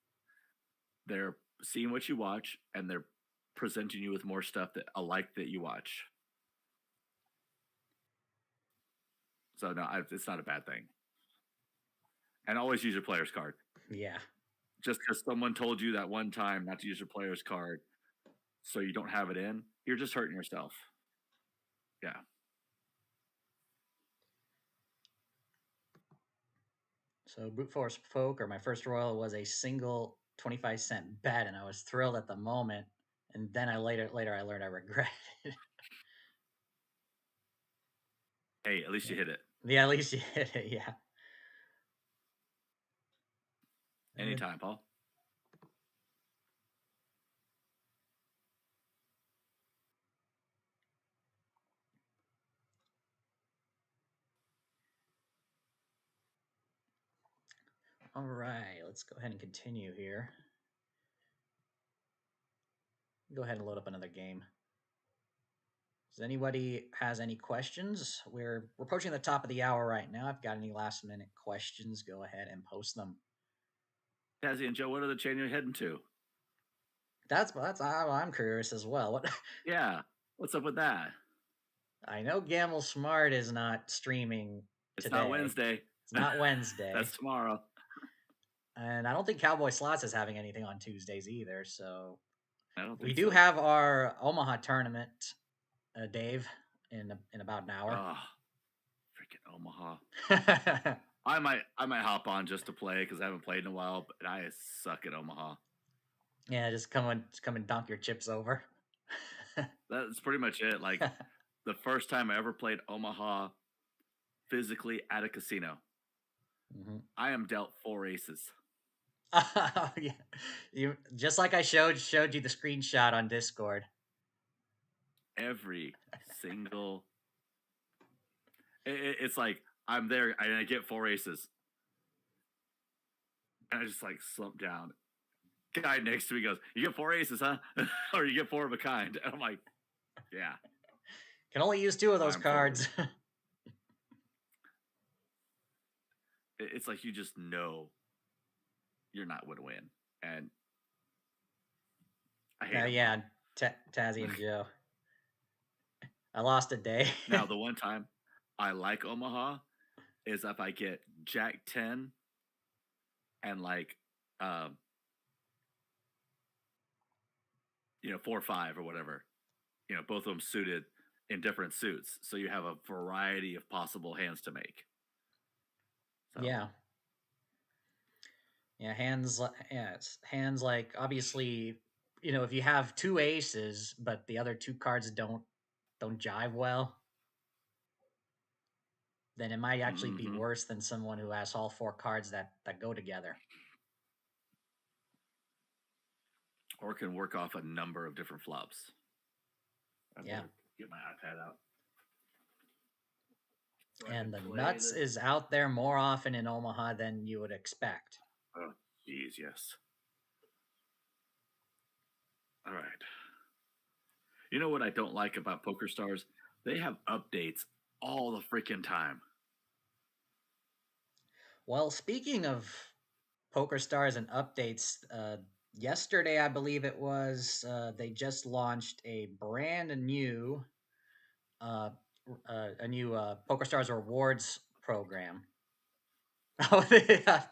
they're seeing what you watch and they're presenting you with more stuff that alike that you watch. So no, it's not a bad thing. And always use your player's card. Yeah. Just because someone told you that one time not to use your player's card so you don't have it in, you're just hurting yourself. Yeah. So brute force poker, my first royal was a single 25-cent bet, and I was thrilled at the moment. And then later I learned I regretted it. Hey, at least you hit it. Yeah, at least you hit it. Yeah. Anytime, Paul. All right, let's go ahead and continue here. Go ahead and load up another game. Does anybody has any questions? We're approaching the top of the hour right now. If you've got any last minute questions, go ahead and post them. Tazzy and Joe, what are the chain you're heading to? That's I'm curious as well. What? Yeah, what's up with that? I know Gamble Smart is not streaming It's today. not Wednesday. It's not Wednesday. That's tomorrow. And I don't think Cowboy Slots is having anything on Tuesdays either. So I don't think we do have our Omaha tournament, Dave, in about an hour. Oh, freaking Omaha. I might hop on just to play because I haven't played in a while, but I suck at Omaha. Yeah, just come and dunk your chips over. That's pretty much it. Like the first time I ever played Omaha physically at a casino, I am dealt 4 aces. Yeah. You just like I showed you the screenshot on Discord. Every single. It's like I'm there and I get 4 aces, and I just like slump down. Guy next to me goes, "You get 4 aces, huh? Or you get 4 of a kind?" And I'm like, "Yeah." Can only use 2 of those cards. It's like you just know you're not going to win, and I hate. Yeah, Tazzy and Joe. I lost a day. Now the one time I like Omaha is if I get Jack 10 and like 4-5 or whatever. Both of them suited in different suits, so you have a variety of possible hands to make. So. Yeah. Yeah, hands like obviously, if you have 2 aces but the other 2 cards don't jive well, then it might actually be worse than someone who has all 4 cards that go together. Or can work off a number of different flops. Yeah. Get my iPad out. So and the nuts is out there more often in Omaha than you would expect. Oh, geez, yes. All right. You know what I don't like about PokerStars? They have updates all the freaking time. Well, speaking of PokerStars and updates, Yesterday, I believe it was, they just launched a brand new, uh, a new PokerStars rewards program. Oh, yeah.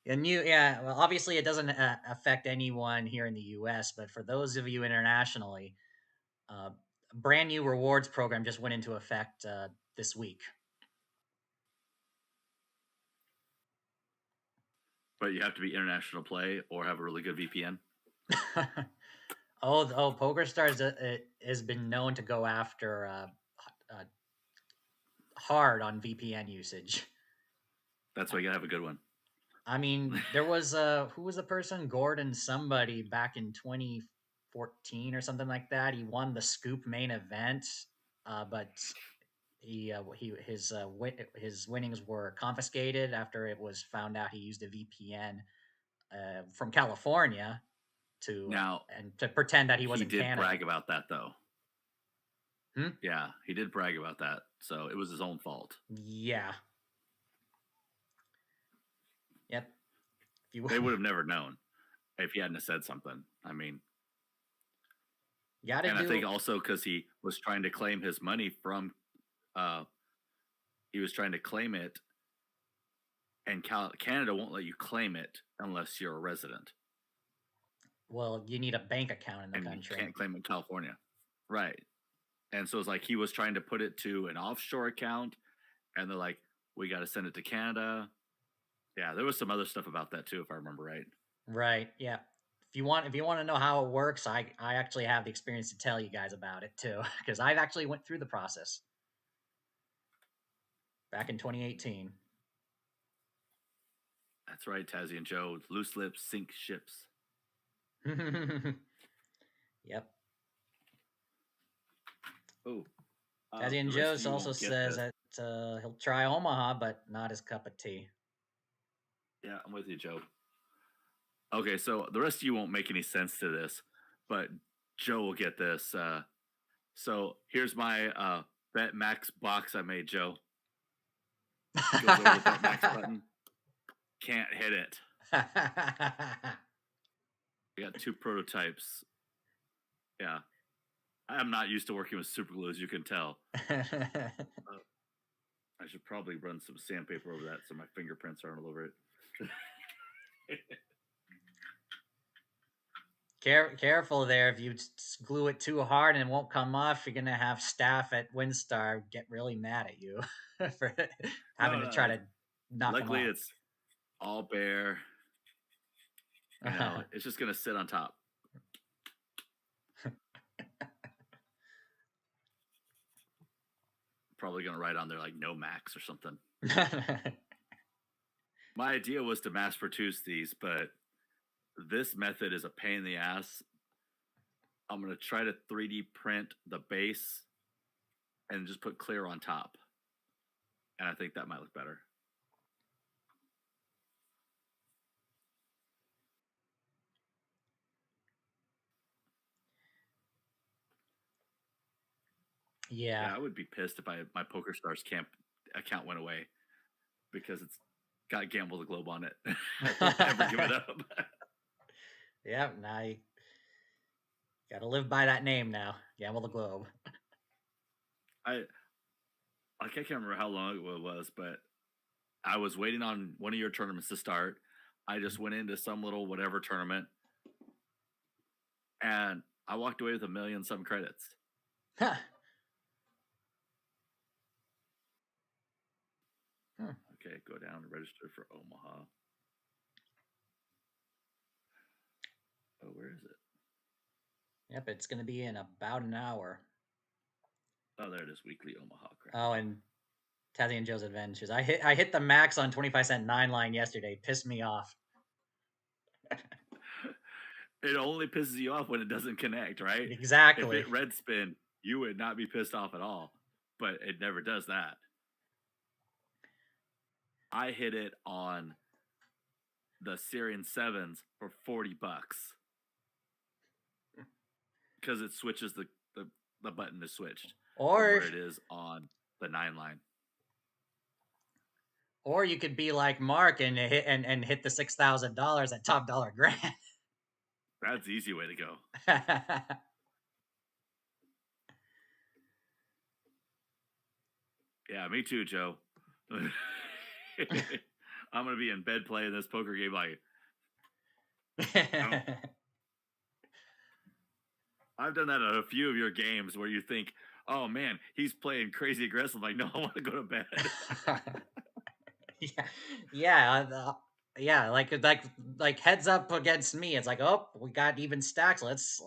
A new, yeah. Well, obviously, it doesn't affect anyone here in the U.S., but for those of you internationally, a brand new rewards program just went into effect this week. But you have to be international play or have a really good VPN. PokerStars it has been known to go after uh, hard on VPN usage. That's why you gotta have a good one. I mean, there was who was the person? Gordon somebody back in 2014 or something like that. He won the Scoop main event, but his winnings were confiscated after it was found out he used a VPN from California to Now, and to pretend that he was he in did Canada. brag about that though. Hmm? Yeah, he did brag about that. So it was his own fault. Yeah. Yep. If you They would have never known if he hadn't have said something. I mean, got to and I think do. also because he was trying to claim his money from, uh, he was trying to claim it, and Canada won't let you claim it unless you're a resident, Well, you need a bank account in the and you country. can't claim it in California, right? And so it's like he was trying to put it to an offshore account, and they're like, "We got to send it to Canada." Yeah, there was some other stuff about that too, if I remember right. Right. Yeah. If you want to know how it works, I actually have the experience to tell you guys about it too, because I've actually went through the process back in 2018. That's right, Tazzy and Joe. Loose lips sink ships. Yep. Oh, Tazzy and the rest of Joe's you also won't get says this. that he'll try Omaha, but not his cup of tea. Yeah, I'm with you, Joe. Okay, so the rest of you won't make any sense to this, but Joe will get this. So here's my Bet Max box I made, Joe. Goes over the Bet Max button. Can't hit it. I got 2 prototypes. Yeah. I'm not used to working with super glue, as you can tell. I should probably run some sandpaper over that so my fingerprints aren't all over it. Careful there. If you glue it too hard and it won't come off, you're gonna have staff at WinStar get really mad at you for having to try No. to knock them Luckily, off. it's all bare. You know, it's just gonna sit on top. Probably gonna write on there like no max or something. My idea was to mass produce these, but this method is a pain in the ass. I'm gonna try to 3D print the base and just put clear on top, and I think that might look better. Yeah. Yeah, I would be pissed if my PokerStars camp account went away because it's got Gamble the Globe on it. I won't ever give it up. Yeah, now you gotta live by that name now. Gamble the Globe. I can't remember how long ago it was, but I was waiting on one of your tournaments to start. I just went into some little whatever tournament, and I walked away with 1,000,000 some credits. Huh. Okay, go down and register for Omaha. Oh, where is it? Yep, it's gonna be in about an hour. Oh, there it is. Weekly Omaha. Crap. Oh, and Tazzy and Joe's Adventures. I hit the max on 25-cent 9 line yesterday. Pissed me off. It only pisses you off when it doesn't connect, right? If Exactly. it red spin, you would not be pissed off at all, but it never does that. I hit it on the Syrian sevens for $40 because it switches the button is switched from Or where it is on the 9 line. Or you could be like Mark and hit the $6,000 at Top Dollar Grand. That's the easy way to go. Yeah, me too, Joe. I'm gonna be in bed playing this poker game. Like, no. I've done that at a few of your games where you think, "Oh man, he's playing crazy aggressive." Like, no, I want to go to bed. Yeah, yeah, yeah. Like heads up against me. It's like, oh, we got even stacks. Let's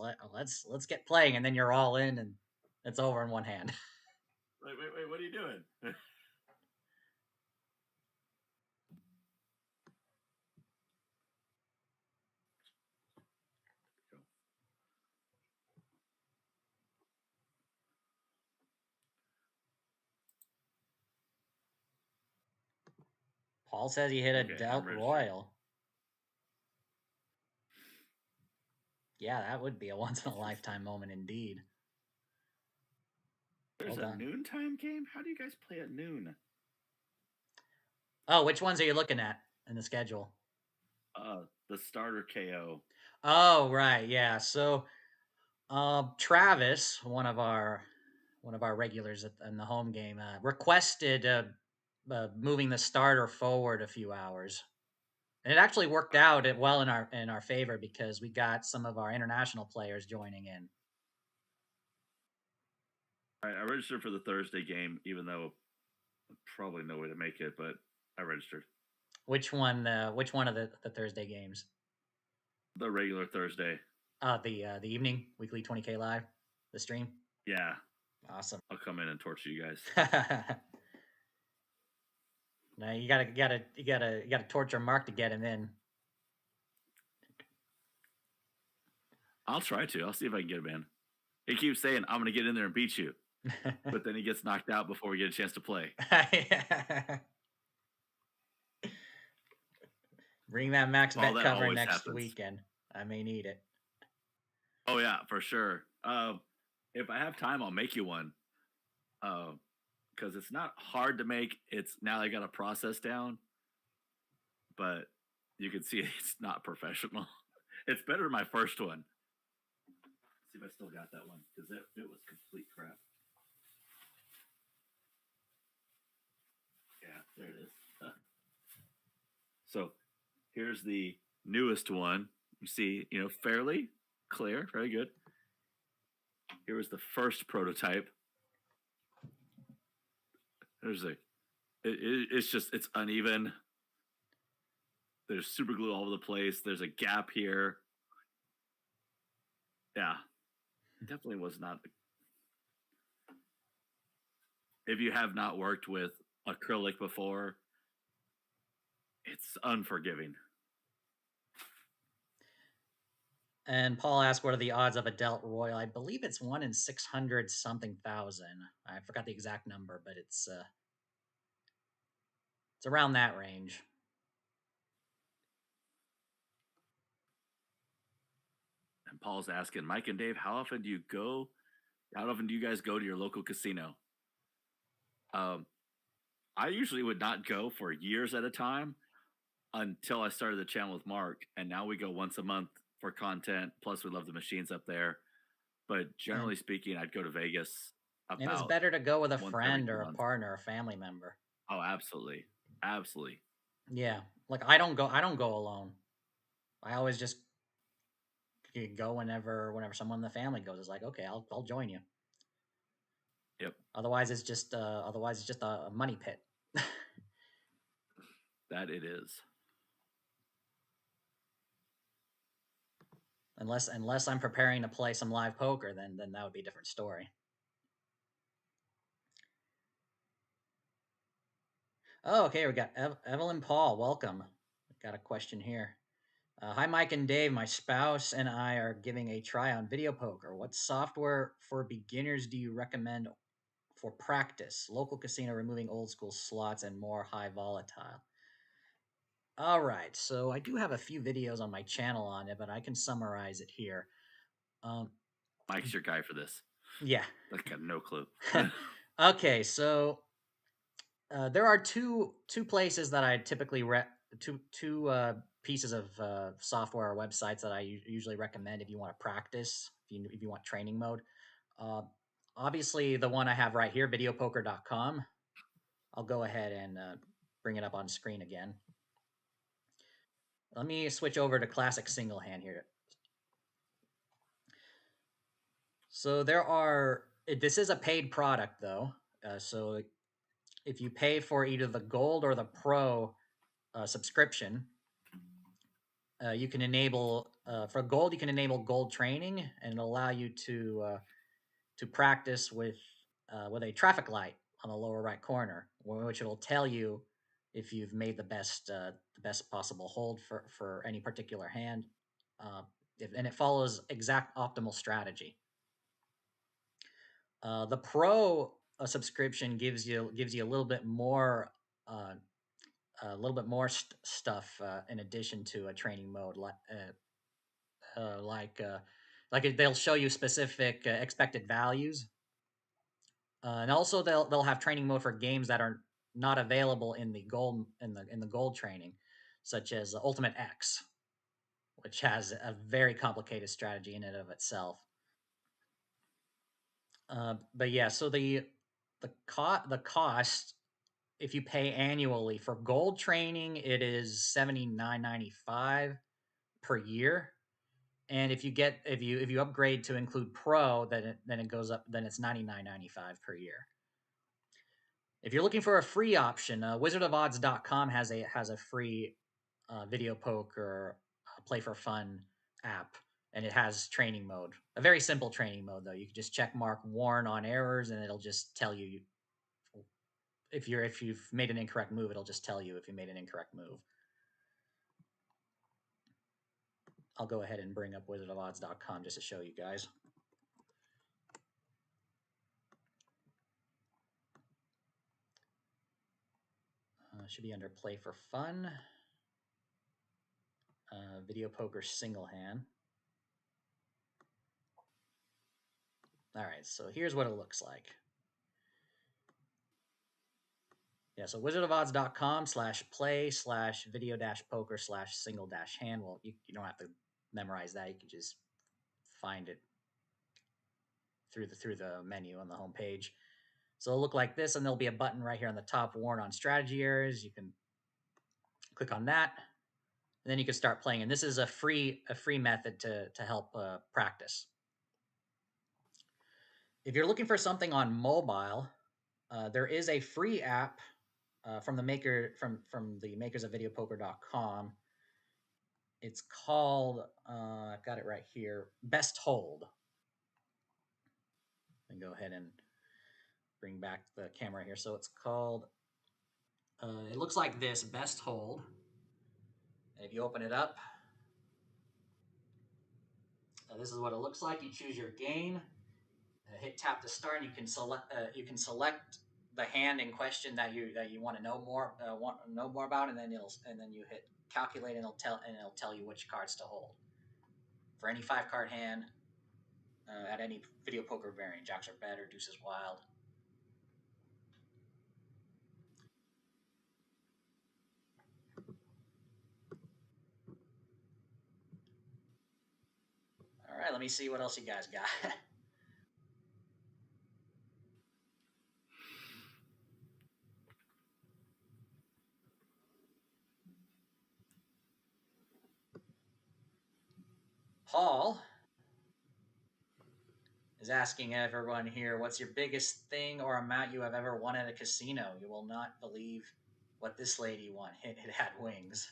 get playing, and then you're all in, and it's over in one hand. Wait, what are you doing? Paul says he hit a Okay, I'm Delt registering. Royal. Yeah, that would be a once in a lifetime moment indeed. There's Well a done. noontime game. How do you guys play at noon? Oh, which ones are you looking at in the schedule? The starter KO. Oh, right, yeah. So, Travis, one of our regulars in the home game, requested moving the starter forward a few hours, and it actually worked out it well in our favor because we got some of our international players joining in. I registered for the Thursday game, even though probably no way to make it, but I registered. Which one? Which one of the Thursday games? The regular Thursday. The evening weekly 20K live, the stream. Yeah, Awesome. I'll come in and torture you guys. Now you gotta torture Mark to get him in. I'll try to. I'll see if I can get him in. He keeps saying, "I'm going to get in there and beat you," but then he gets knocked out before we get a chance to play. Bring that max Well, bet that cover always next happens. weekend. I may need it. Oh yeah, for sure. If I have time, I'll make you one. Because it's not hard to make. It's now I got a process down, but you can see it's not professional. It's better than my first one. Let's see if I still got that one because it was complete crap. Yeah, there it is. So here's the newest one. You see, fairly clear, very good. Here was the first prototype. There's it's uneven. There's super glue all over the place. There's a gap here. Yeah, definitely was not. If you have not worked with acrylic before, it's unforgiving. And Paul asked, "What are the odds of a Delt Royal?" I believe it's 1 in 600 something thousand. I forgot the exact number, but it's around that range. And Paul's asking, Mike and Dave, how often do you go? How often do you guys go to your local casino? I usually would not go for years at a time until I started the channel with Mark, and now we go once a month for content. Plus, we love the machines up there. But And generally speaking, I'd go to Vegas and it's about better to go with a once every friend two or a months. partner, or a family member. Oh, absolutely, absolutely. Yeah, like I don't go alone. I always just go whenever someone in the family goes. It's like, okay, I'll join you. Yep, Otherwise it's just a money pit. that it is. Unless I'm preparing to play some live poker, then that would be a different story. Oh, okay, we got Evelyn Paul. Welcome. Got a question here. Hi, Mike and Dave. My spouse and I are giving a try on video poker. What software for beginners do you recommend for practice? Local casino, removing old school slots, and more high volatile. All right, so I do have a few videos on my channel on it, but I can summarize it here. Um, Mike's your guy for this. yeah. I got no clue. Okay, so There are two places that I typically two pieces of software or websites that I usually recommend if you want to practice, if you want training mode. Uh, Obviously, the one I have right here, videopoker.com. I'll go ahead and bring it up on screen again. Let me switch over to classic single hand here. So there are. This is a paid product though. So if you pay for either the gold or the pro subscription, you can enable for gold. You can enable gold training, and it'll allow you to practice with a traffic light on the lower right corner, which will tell you if you've made the best possible hold for any particular hand, uh, and it follows exact optimal strategy. The pro subscription gives you uh, a little bit more stuff in addition to a training mode, uh, like uh, they'll show you specific expected values, and also they'll have training mode for games that are not available in the gold training, such as Ultimate X, which has a very complicated strategy in and of itself. But yeah, so the cost, if you pay annually for gold training, it is $79.95 per year. And if you upgrade to include pro, then it goes up. Then it's $99.95 per year. If you're looking for a free option, wizardofodds.com has a free video poker play for fun app, and it has training mode. A very simple training mode though. You can just check mark warn on errors, and it'll just tell you if you've made an incorrect move. It'll just tell you if you made an incorrect move. I'll go ahead and bring up wizardofodds.com just to show you guys. Should be under play for fun. Video poker single hand. All right, so here's what it looks like. Yeah, so wizardofodds.com/play/video-poker/single-hand. Well, you don't have to memorize that. You can just find it through the menu on the home page. So it'll look like this, and there'll be a button right here on the top, warn on strategy errors. You can click on that, and then you can start playing. And this is a free method to help practice. If you're looking for something on mobile, there is a free app from the makers of videopoker.com. It's called I've got it right here, Best Hold. And go ahead and bring back the camera here. So it's called it looks like this, Best Hold. And if you open it up, this is what it looks like. You choose your game, hit tap to start. And you can select the hand in question that you want to know more about, and then you hit calculate, and it'll tell you which cards to hold for any 5 card hand at any video poker variant. Jacks are better, deuces wild. All right, let me see what else you guys got. Paul is asking everyone here, what's your biggest thing or amount you have ever won at a casino? You will not believe what this lady won. It had wings.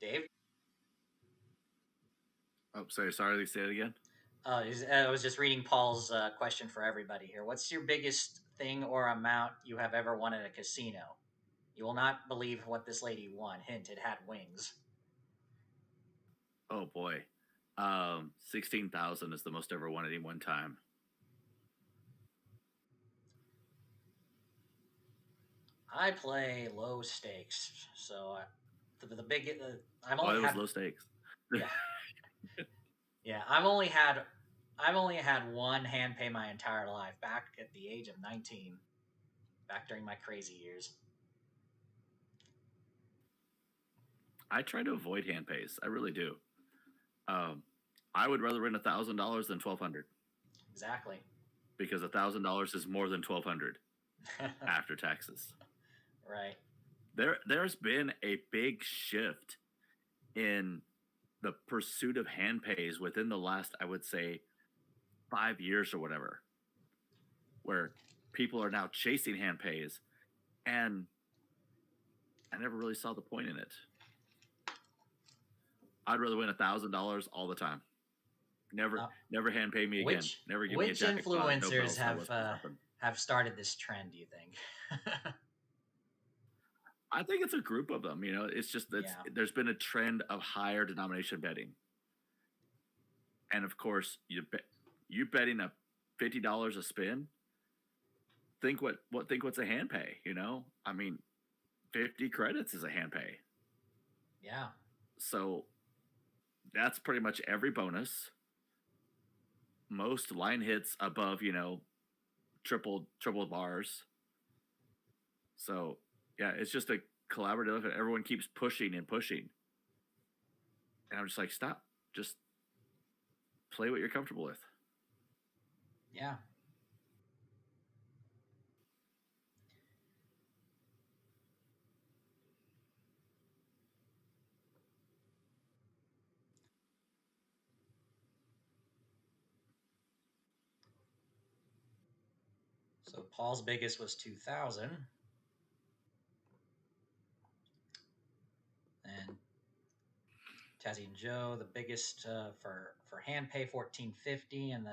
Dave? Oh, sorry. Say it again. I was just reading Paul's question for everybody here. What's your biggest thing or amount you have ever won at a casino? You will not believe what this lady won. Hint, it had wings. Oh boy, 16,000 is the most ever won at any one time. I play low stakes, so the big I've Oh, only it was had low stakes. yeah yeah I've only had I've only had one hand pay my entire life. Back at the age of 19, back during my crazy years. I try to avoid hand pays. I really do. Um, I would rather win $1,000 than 1,200 Exactly. because $1,000 is more than 1,200 after taxes. Right. There's been a big shift in the pursuit of hand pays within the last, I would say, 5 years or whatever, where people are now chasing hand pays, and I never really saw the point in it. I'd rather win $1,000 all the time. Never hand pay me again. Never give me a which jackpot. No influencers bells, have started this trend? Do you think? I think it's a group of them. You know, it's just that there's been a trend of higher denomination betting, and of course, you betting a $50 a spin. Think what's a hand pay? You know, I mean, 50 credits is a hand pay. Yeah. So that's pretty much every bonus. Most line hits above, triple bars. So yeah, it's just a collaborative, and everyone keeps pushing and pushing. And I'm just like, stop. Just play what you're comfortable with. Yeah. So Paul's biggest was 2,000. And Tazzy and Joe, the biggest for hand pay 1,450, and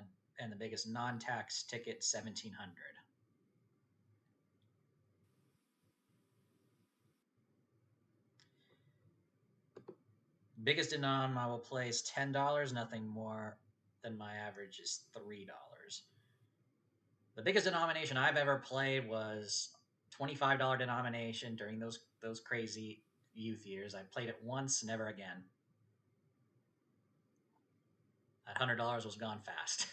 the biggest non-tax ticket 1,700. Biggest denom I will play is $10. Nothing more than my average is $3. The biggest denomination I've ever played was $25 denomination during those crazy youth years. I played it once, never again. That $100 was gone fast.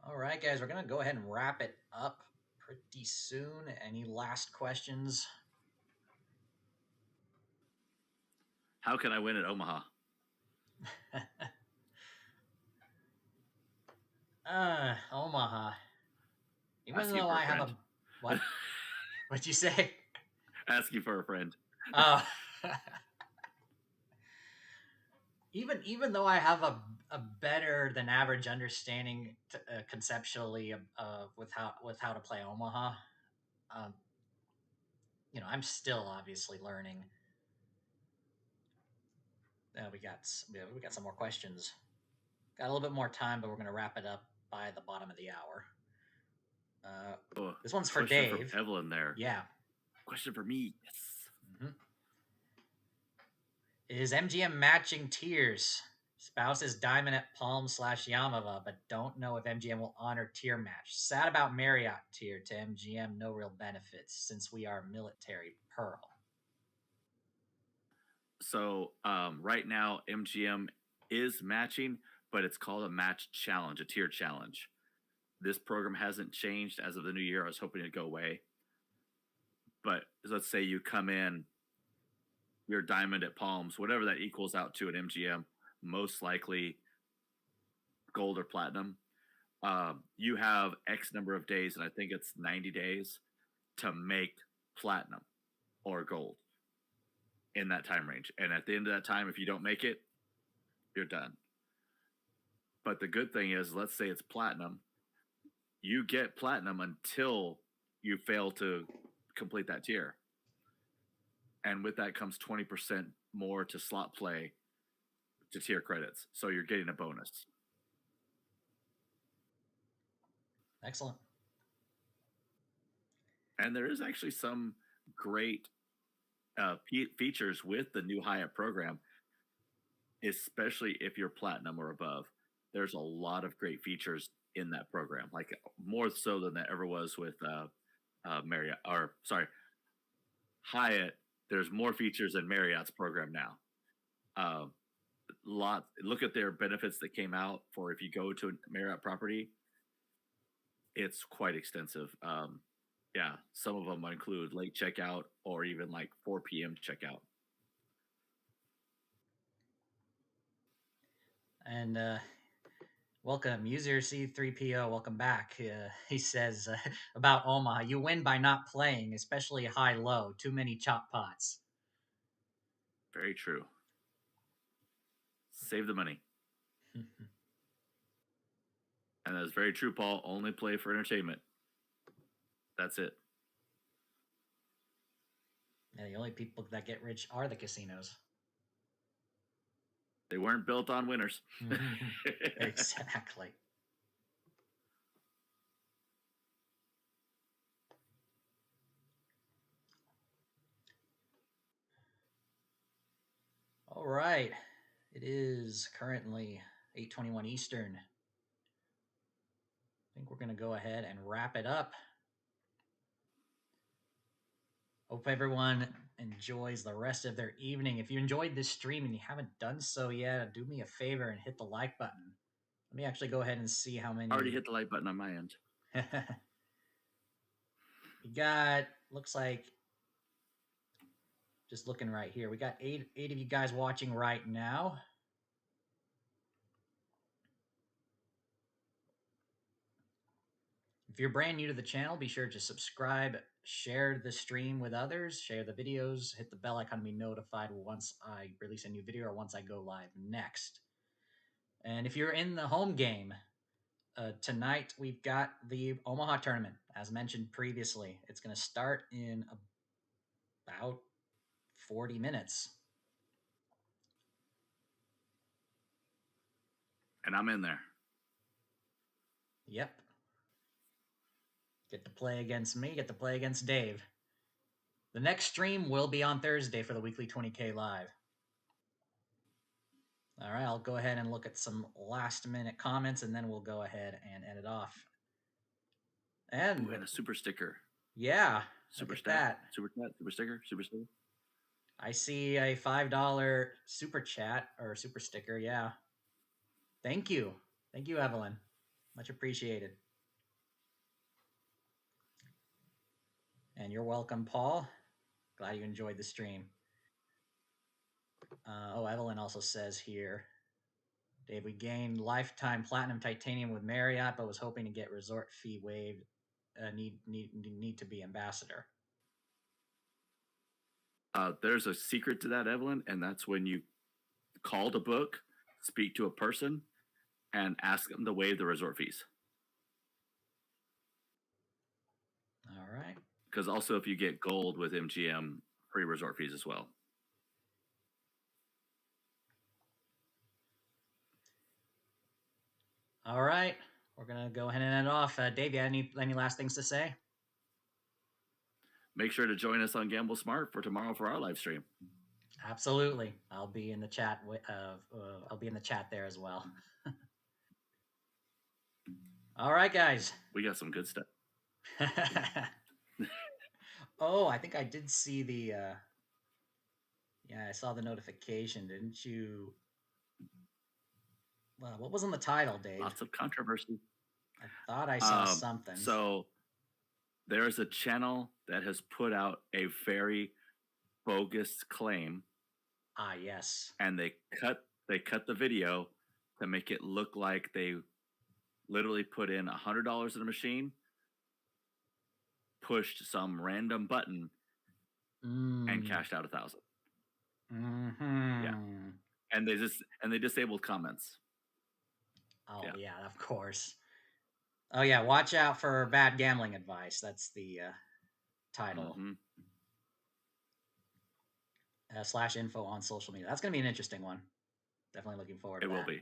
All right, guys, we're going to go ahead and wrap it up pretty soon. Any last questions? How can I win at Omaha? Omaha. Even Asking though for a I have friend. what? What'd you say? Asking for a friend. Oh. Even though I have a better than average understanding conceptually with how to play Omaha, um, I'm still obviously learning. We got some more questions. Got a little bit more time, but we're gonna wrap it up by the bottom of the hour. This one's for Dave. From Evelyn there. Yeah. Question for me. Yes. Mm-hmm. Is MGM matching tiers? Spouse is diamond at Palm/Yamava, but don't know if MGM will honor tier match. Sad about Marriott tier to MGM, no real benefits since we are military pearl. So right now, MGM is matching, but it's called a match challenge, a tier challenge. This program hasn't changed as of the new year. I was hoping it'd go away. But let's say you come in, you're diamond at Palms, whatever that equals out to at MGM, most likely gold or platinum. You have X number of days, and I think it's 90 days to make platinum or gold in that time range. And at the end of that time, if you don't make it, you're done. But the good thing is, let's say it's platinum. You get platinum until you fail to complete that tier. And with that comes 20% more to slot play to tier credits. So you're getting a bonus. Excellent. And there is actually some great features with the new Hyatt program, especially if you're platinum or above. There's a lot of great features in that program, like more so than that ever was with Hyatt there's more features than Marriott's program now. Look at their benefits that came out for if you go to a Marriott property. It's quite extensive. Yeah, some of them include late checkout or even like 4 p.m. checkout. And welcome, user C3PO. Welcome back. He says about Omaha, you win by not playing, especially high-low. Too many chop pots. Very true. Save the money. And that's very true, Paul. Only play for entertainment. That's it. Yeah, the only people that get rich are the casinos. They weren't built on winners. Exactly. All right. It is currently 8:21 Eastern. I think we're going to go ahead and wrap it up. Hope everyone enjoys the rest of their evening. If you enjoyed this stream and you haven't done so yet, do me a favor and hit the like button. Let me actually go ahead and see how many. I already hit the like button on my end. We got, looks like, just looking right here, we got eight of you guys watching right now. If you're brand new to the channel, be sure to subscribe, share the stream with others, share the videos, hit the bell icon to be notified once I release a new video or once I go live next. And if you're in the home game, tonight we've got the Omaha tournament, as mentioned previously. It's going to start in about 40 minutes. And I'm in there. Yep. Get to play against me, get to play against Dave. The next stream will be on Thursday for the weekly 20K live. All right, I'll go ahead and look at some last minute comments and then we'll go ahead and end it off. And, and a super sticker. Yeah. Super stat. Super chat. Super sticker. Super sticker. I see a $5 super chat or super sticker. Yeah. Thank you. Thank you, Evelyn. Much appreciated. And you're welcome, Paul. Glad you enjoyed the stream. Evelyn also says here, Dave, we gained lifetime platinum titanium with Marriott, but was hoping to get resort fee waived. Need to be ambassador. There's a secret to that, Evelyn, and that's when you call to book, speak to a person, and ask them to waive the resort fees. All right. Because also, if you get gold with MGM, free resort fees as well. All right, we're gonna go ahead and end off. Dave, you have any last things to say? Make sure to join us on Gamble Smart for tomorrow for our live stream. Absolutely, I'll be in the chat. I'll be in the chat there as well. All right, guys. We got some good stuff. Oh, I think I did see the. Yeah, I saw the notification. Didn't you? Well, what was on the title, Dave? Lots of controversy. I thought I saw something. So there's a channel that has put out a very bogus claim. Ah, yes. And they cut the video to make it look like they literally put in $100 in a machine, pushed some random button, and cashed out $1,000. Mm-hmm. Yeah, and they disabled comments. Oh yeah, of course. Oh yeah, watch out for bad gambling advice. That's the title. Mm-hmm. /info on social media. That's going to be an interesting one. Definitely looking forward to that. It will be.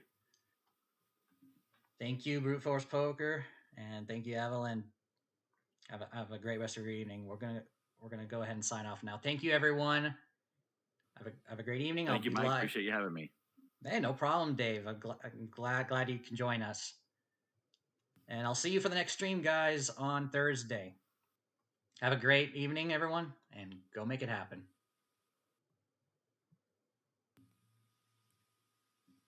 Thank you, Brute Force Poker, and thank you, Evelyn. Have a great rest of your evening. We're gonna go ahead and sign off now. Thank you, everyone. Have a great evening. Thank you, Mike. Appreciate you having me. Hey, no problem, Dave. I'm glad you can join us. And I'll see you for the next stream, guys, on Thursday. Have a great evening, everyone, and go make it happen.